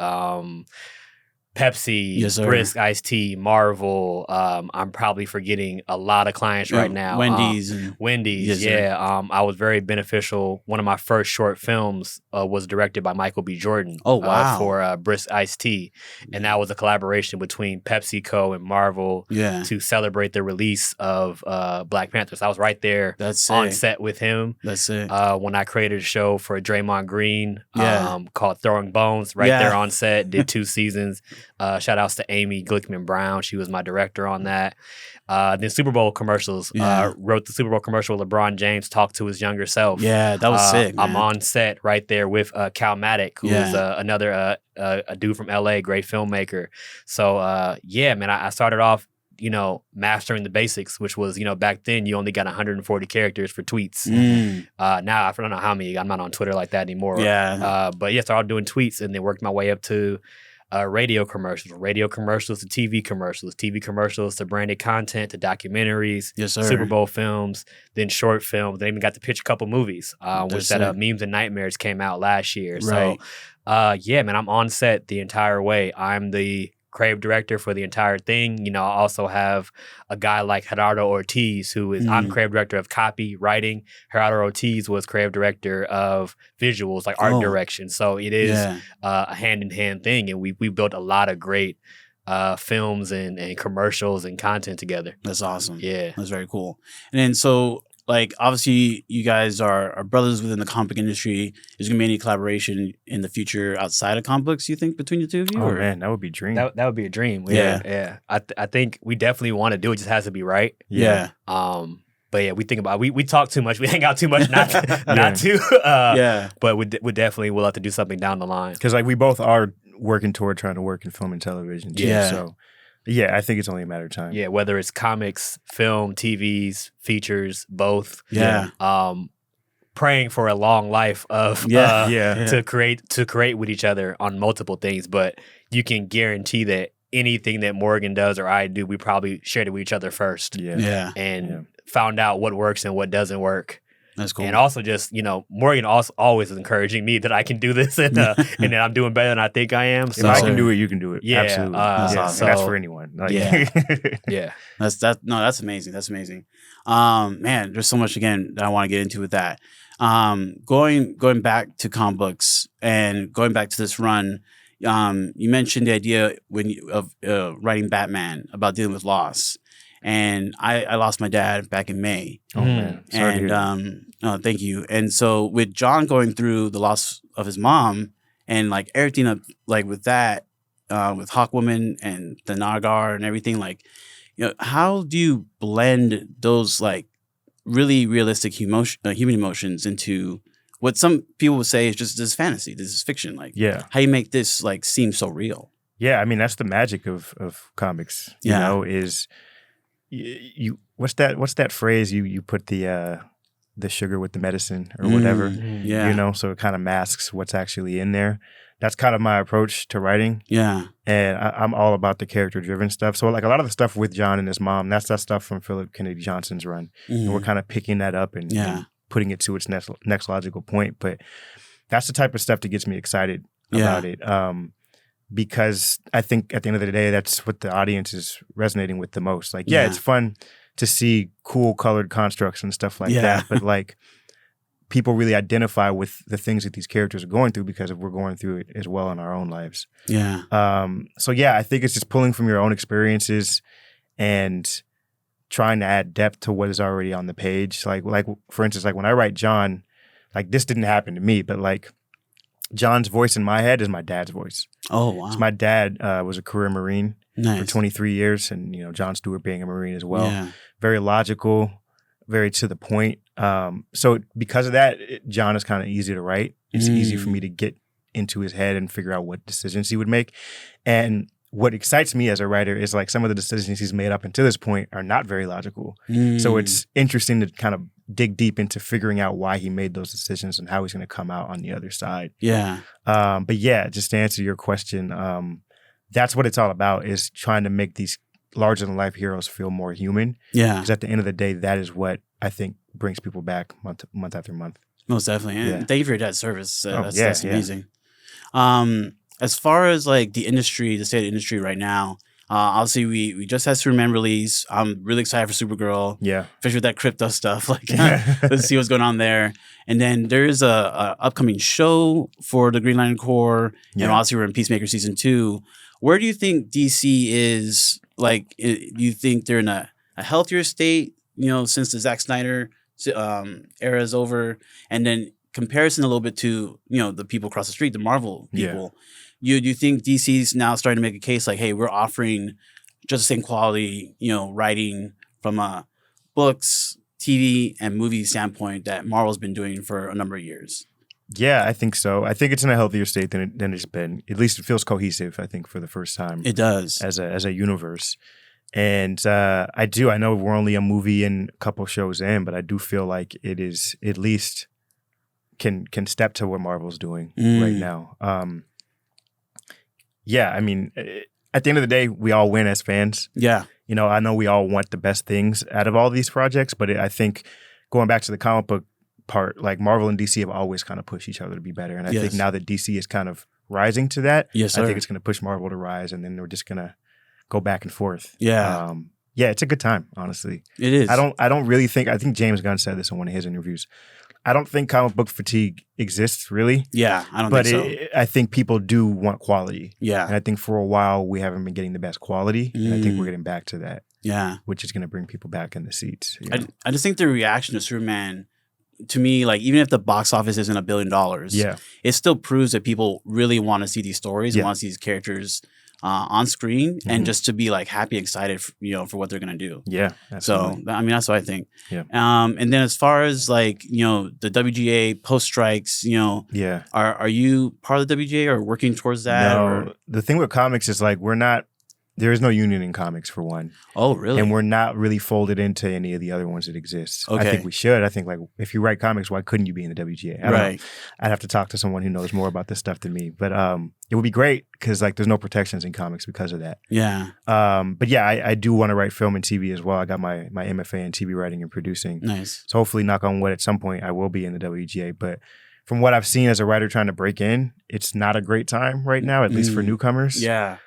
Pepsi, Yes, sir. Brisk, Iced Tea, Marvel. I'm probably forgetting a lot of clients right now. Wendy's. Wendy's, Yes, sir. yeah. I was very beneficial. One of my first short films was directed by Michael B. Jordan. Oh, wow. For Brisk Iced Tea, and that was a collaboration between PepsiCo and Marvel Yeah. to celebrate the release of Black Panther. So I was right there That's on sick. set with him. That's it. When I created a show for Draymond Green Yeah. called Throwing Bones, right Yeah. there on set, did 2 seasons. Shout outs to Amy Glickman Brown. She was my director on that. Then Super Bowl commercials. Yeah. Wrote the Super Bowl commercial. LeBron James talked to his younger self. Yeah, that was sick, man. I'm on set right there with Cal Maddock, who is Yeah. another a dude from LA, great filmmaker. So man, I started off, mastering the basics, which was, back then you only got 140 characters for tweets. Mm. Now I don't know how many. I'm not on Twitter like that anymore. Yeah. But yeah, started doing tweets and then worked my way up to radio commercials to TV commercials to branded content to documentaries, Yes, sir. Super Bowl films, then short films. They even got to pitch a couple movies, which That's it. Memes and Nightmares came out last year. Right. So, yeah, man, I'm on set the entire way. I'm the creative director for the entire thing. I also have a guy like Gerardo Ortiz, who is, I'm creative director of copy, writing. Gerardo Ortiz was creative director of visuals, like art direction. So it is a hand-in-hand thing. And we built a lot of great films and commercials and content together. That's awesome. Yeah. That's very cool. And then so like obviously you guys are brothers within the comic book industry. Is there gonna be any collaboration in the future outside of comic books, you think, between the two of you? Oh or? man, that would be a dream. That would be a dream. Yeah. Yeah. I think we definitely want to do it. It just has to be right. Yeah. But yeah, we think about we talk too much. We hang out too much not to. Yeah. But we definitely will have to do something down the line. Because we both are working toward trying to work in film and television too. Yeah. So yeah, I think it's only a matter of time. Yeah, whether it's comics, film, TVs, features, both. Yeah. Praying for a long life of to create with each other on multiple things, but you can guarantee that anything that Morgan does or I do, we probably shared it with each other first. Yeah. And found out what works and what doesn't work. That's cool. And also just, Morgan also always is encouraging me that I can do this and that I'm doing better than I think I am. If I can do it, you can do it. Yeah, Absolutely. That's Yeah. awesome. And that's for anyone. Like, Yeah. That's amazing. That's amazing. Man, there's so much again that I want to get into with that. Going back to comic books and going back to this run, you mentioned the idea of writing Batman about dealing with loss. And I lost my dad back in May. Oh man. Sorry to hear that. Thank you. And so with John going through the loss of his mom and like everything up like with that, with Hawkwoman and the Nagar and everything, like, how do you blend those like really realistic human emotions into what some people would say is just this fantasy, this is fiction? Like, how you make this like seem so real? Yeah, I mean that's the magic of comics. You know, is you what's that phrase you put the sugar with the medicine or whatever. Yeah. So it kind of masks what's actually in there. that's kind of my approach to writing. Yeah. And I'm all about the character-driven stuff. So like a lot of the stuff with John and his mom, that's that stuff from Philip Kennedy Johnson's run. And we're kind of picking that up and putting it to its next logical point. But that's the type of stuff that gets me excited about it. Because I think at the end of the day, that's what the audience is resonating with the most. Like, it's fun to see cool colored constructs and stuff like that. But like, people really identify with the things that these characters are going through because we're going through it as well in our own lives. Yeah. So I think it's just pulling from your own experiences and trying to add depth to what is already on the page. Like for instance, like when I write John, like this didn't happen to me, but like John's voice in my head is my dad's voice. Oh, wow. So my dad was a career Marine for 23 years, and John Stewart being a Marine as well. Yeah. Very logical, very to the point. So because of that, John is kind of easy to write. It's easy for me to get into his head and figure out what decisions he would make. And what excites me as a writer is like some of the decisions he's made up until this point are not very logical. So it's interesting to kind of dig deep into figuring out why he made those decisions and how he's going to come out on the other side. Yeah. But just to answer your question, that's what it's all about, is trying to make these larger than life heroes feel more human. Yeah. Because at the end of the day, that is what I think brings people back month after month. Most definitely. And thank you for your dad's service. That's amazing. As far as like the industry, the state of the industry right now, obviously we just had Superman release. I'm really excited for Supergirl. Yeah. Especially with that crypto stuff. Like, let's see what's going on there. And then there's a upcoming show for the Green Lantern Corps. And obviously we're in Peacemaker season 2. Where do you think DC is? Like, do you think they're in a healthier state, since the Zack Snyder era is over? And then comparison a little bit to, the people across the street, the Marvel people. Do you think DC's now starting to make a case like, hey, we're offering just the same quality, writing from a books, TV, and movie standpoint that Marvel's been doing for a number of years? Yeah, I think so. I think it's in a healthier state than it's been. At least it feels cohesive, I think, for the first time. It does. As a universe. And I know we're only a movie and a couple shows in, but I do feel like it is at least can step to what Marvel's doing right now. I mean, at the end of the day, we all win as fans. Yeah. I know we all want the best things out of all these projects, but I think going back to the comic book part, like Marvel and DC have always kind of pushed each other to be better. And I think now that DC is kind of rising to that, I think it's going to push Marvel to rise, and then we're just going to go back and forth. Yeah. It's a good time, honestly. It is. I don't really think, I think James Gunn said this in one of his interviews. I don't think comic book fatigue exists, really. Yeah, I don't think so. But I think people do want quality. Yeah. And I think for a while we haven't been getting the best quality. And I think we're getting back to that. Yeah. Which is going to bring people back in the seats. I just think the reaction to Superman, to me, like, even if the box office isn't $1 billion, it still proves that people really want to see these stories and want to see these characters on screen and just to be like happy, excited, for what they're going to do. Yeah. Absolutely. So, I mean, that's what I think. Yeah. And then as far as like, the WGA post strikes, are you part of the WGA or working towards that? No, the thing with comics is like, there is no union in comics, for one. Oh, really? And we're not really folded into any of the other ones that exist. Okay. I think we should. I think, like, if you write comics, why couldn't you be in the WGA? I don't know. I'd have to talk to someone who knows more about this stuff than me. But it would be great because, like, there's no protections in comics because of that. Yeah. But yeah, I do want to write film and TV as well. I got my MFA in TV writing and producing. Nice. So hopefully, knock on wood, at some point I will be in the WGA. But from what I've seen as a writer trying to break in, it's not a great time right now, at least for newcomers. Yeah.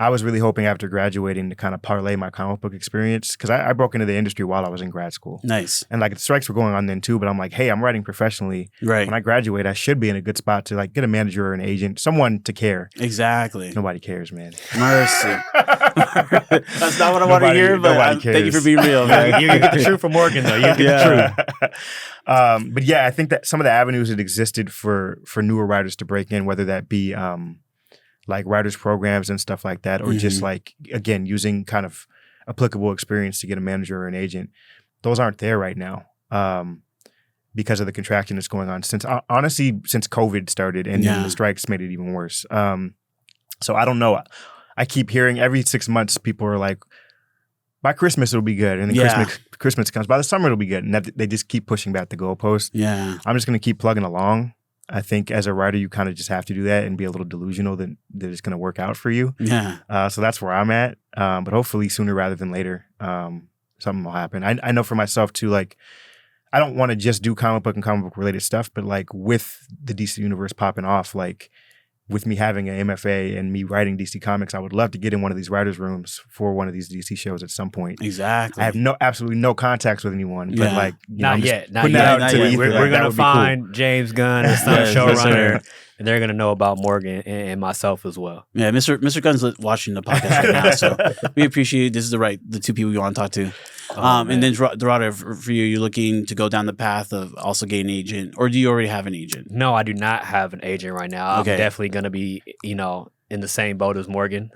I was really hoping after graduating to kind of parlay my comic book experience, because I broke into the industry while I was in grad school. Nice. And like the strikes were going on then too, but I'm like, hey, I'm writing professionally. Right. When I graduate, I should be in a good spot to like get a manager or an agent, someone to care. Exactly. Nobody cares, man. Mercy. That's not what I want to hear, but thank you for being real, man. You get the truth from Morgan, though. You get the truth. But yeah, I think that some of the avenues that existed for newer writers to break in, whether that be like writers programs and stuff like that, or just like, again, using kind of applicable experience to get a manager or an agent, those aren't there right now because of the contraction that's going on since COVID started, and then the strikes made it even worse. So I don't know. I keep hearing every 6 months people are like, by Christmas it'll be good, and then Christmas comes. By the summer it'll be good, and they just keep pushing back the goalpost. Yeah, I'm just gonna keep plugging along. I think as a writer, you kind of just have to do that and be a little delusional that it's going to work out for you. Yeah. So that's where I'm at. But hopefully sooner rather than later, something will happen. I know for myself too, like, I don't want to just do comic book and comic book related stuff, but like with the DC universe popping off, like with me having an MFA and me writing DC Comics, I would love to get in one of these writers' rooms for one of these DC shows at some point. Exactly. I have absolutely no contacts with anyone, but like, not yet. We're gonna find cool. James Gunn as some showrunner, and they're gonna know about Morgan and myself as well. Yeah, Mr. Gunn's watching the podcast right now, so we appreciate this is the two people we want to talk to. And then Dorado, for you, you're looking to go down the path of also getting an agent, or do you already have an agent? No, I do not have an agent right now. Okay. I'm definitely going to be, in the same boat as Morgan.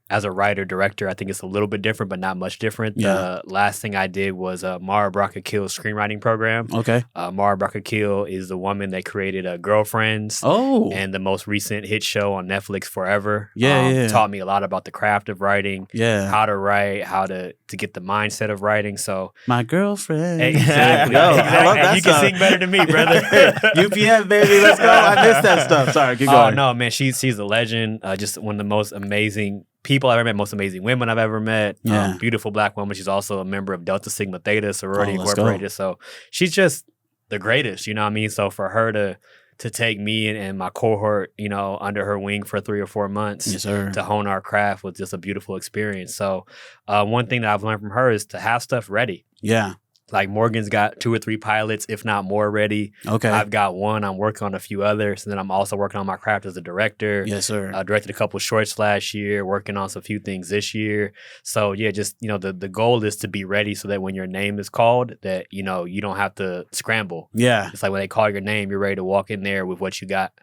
As a writer, director, I think it's a little bit different, but not much different. The last thing I did was Mara Brock-Akil's screenwriting program. Okay. Mara Brock-Akil is the woman that created Girlfriends. Oh. And the most recent hit show on Netflix, Forever. Taught me a lot about the craft of writing. Yeah. How to write, how to get the mindset of writing. So my girlfriend. Exactly. I love that you stuff. can sing better than me, brother. UPN, baby, let's go. I missed that stuff. Sorry, keep going. Oh no, man, she's a legend. Just one of the most amazing people I've ever met, most amazing women I've ever met. Beautiful Black woman. She's also a member of Delta Sigma Theta Sorority Incorporated. So she's just the greatest, you know what I mean? So for her to take me and my cohort, under her wing for 3 or 4 months to hone our craft was just a beautiful experience. So one thing that I've learned from her is to have stuff ready. Yeah. Like Morgan's got 2 or 3 pilots, if not more, ready. Okay. I've got one. I'm working on a few others. And then I'm also working on my craft as a director. Yes, sir. I directed a couple shorts last year, working on some few things this year. So yeah, just, the goal is to be ready so that when your name is called, that, you don't have to scramble. Yeah. It's like when they call your name, you're ready to walk in there with what you got.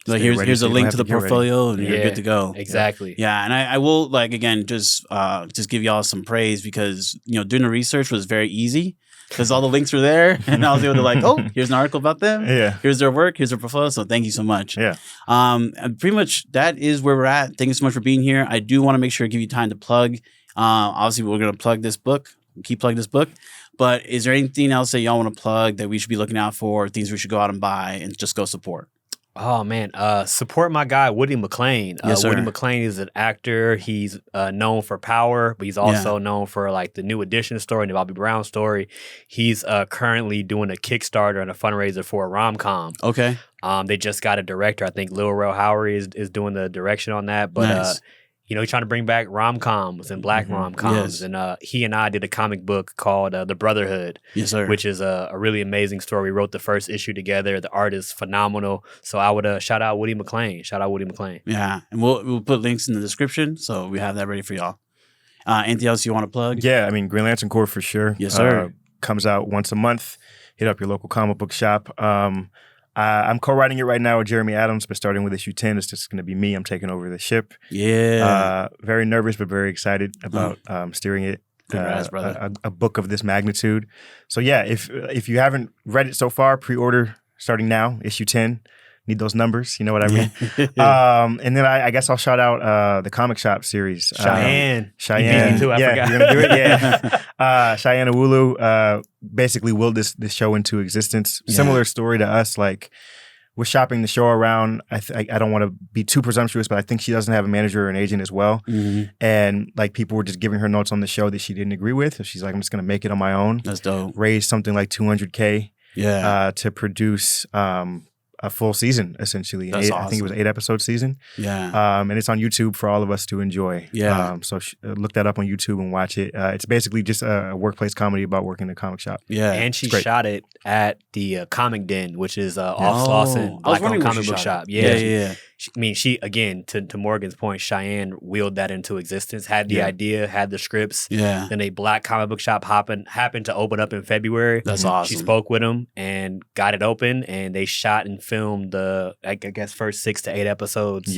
Like here's a link to the portfolio and you're good to go. Exactly. Yeah, and I will again just give y'all some praise because doing the research was very easy because all the links were there and I was able to here's an article about them. Yeah. Here's their work. Here's their portfolio. So thank you so much. Yeah. And pretty much that is where we're at. Thank you so much for being here. I do want to make sure I give you time to plug. Obviously, we're gonna plug this book. Keep plugging this book. But is there anything else that y'all want to plug that we should be looking out for? Things we should go out and buy and just go support? Oh man, support my guy Woody McClain. Yes, sir. Woody McClain is an actor. He's known for Power, but he's also known for the New Edition story and the Bobby Brown story. He's currently doing a Kickstarter and a fundraiser for a rom-com. Okay. They just got a director. I think Lil Rel Howery is doing the direction on that. But nice. He's trying to bring back rom-coms and black rom-coms. Yes. And he and I did a comic book called The Brotherhood. Yes, sir. Which is a really amazing story. We wrote the first issue together. The art is phenomenal. So I would shout out Woody McClain. Yeah. And we'll put links in the description. So we have that ready for y'all. Anything else you want to plug? Yeah, I mean, Green Lantern Corps for sure. Yes, sir. Comes out once a month. Hit up your local comic book shop. I'm co-writing it right now with Jeremy Adams, but starting with issue 10, it's just going to be me. I'm taking over the ship. Yeah. Very nervous, but very excited about steering it. Congrats, brother. A book of this magnitude. So yeah, if you haven't read it so far, pre-order starting now, issue 10. Need those numbers, you know what I mean? And then I guess I'll shout out the comic shop series. Cheyenne. Cheyenne. Too, I forgot. You're going to do it? Yeah. Cheyenne Awulu basically willed this show into existence. Yeah. Similar story to us, we're shopping the show around. I don't want to be too presumptuous, but I think she doesn't have a manager or an agent as well. Mm-hmm. And people were just giving her notes on the show that she didn't agree with. So she's like, I'm just going to make it on my own. That's dope. Raise something like $200K yeah. To produce a full season, essentially. That's awesome. I think it was 8-episode season. Yeah. And it's on YouTube for all of us to enjoy. Yeah. So look that up on YouTube and watch it. It's basically just a workplace comedy about working in a comic shop. Yeah. And she shot it at the Comic Den, which is off Slauson, Black-owned comic book shop. Yeah. She again, to Morgan's point, Cheyenne willed that into existence, had the idea, had the scripts. Yeah. Then a black comic book shop happened to open up in February. That's awesome. She spoke with them and got it open, and they shot and filmed the, I guess, first 6 to 8 episodes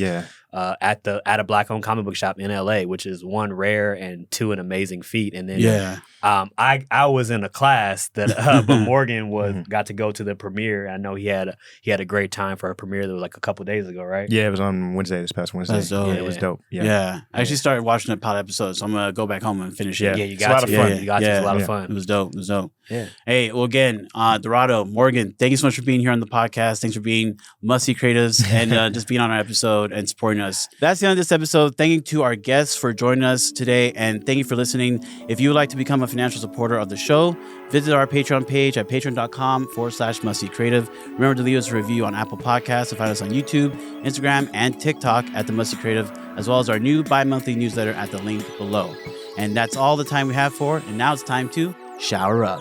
at a Black-owned comic book shop in LA, which is one rare and two an amazing feat. And then I was in a class that but Morgan got to go to the premiere. I know he had a great time for a premiere that was like a couple days ago, right? Yeah, it was on Wednesday, this past Wednesday. That's dope. Yeah, it was dope. Yeah. I actually started watching the pilot episode, so I'm gonna go back home and finish it. Yeah, you got to. You got to. It's a lot of fun. It was dope. Yeah. Hey, well, again, Dorado, Morgan, thank you so much for being here on the podcast. Thanks for being Musty Creatives and just being on our episode and supporting us. That's the end of this episode. Thank you to our guests for joining us today, and thank you for listening. If you would like to become a financial supporter of the show, visit our Patreon page at patreon.com/MustyCreative. Remember to leave us a review on Apple Podcasts and find us on YouTube, Instagram, and TikTok at The Musty Creative, as well as our new bi-monthly newsletter at the link below. And that's all the time we have for, and now it's time to shower up.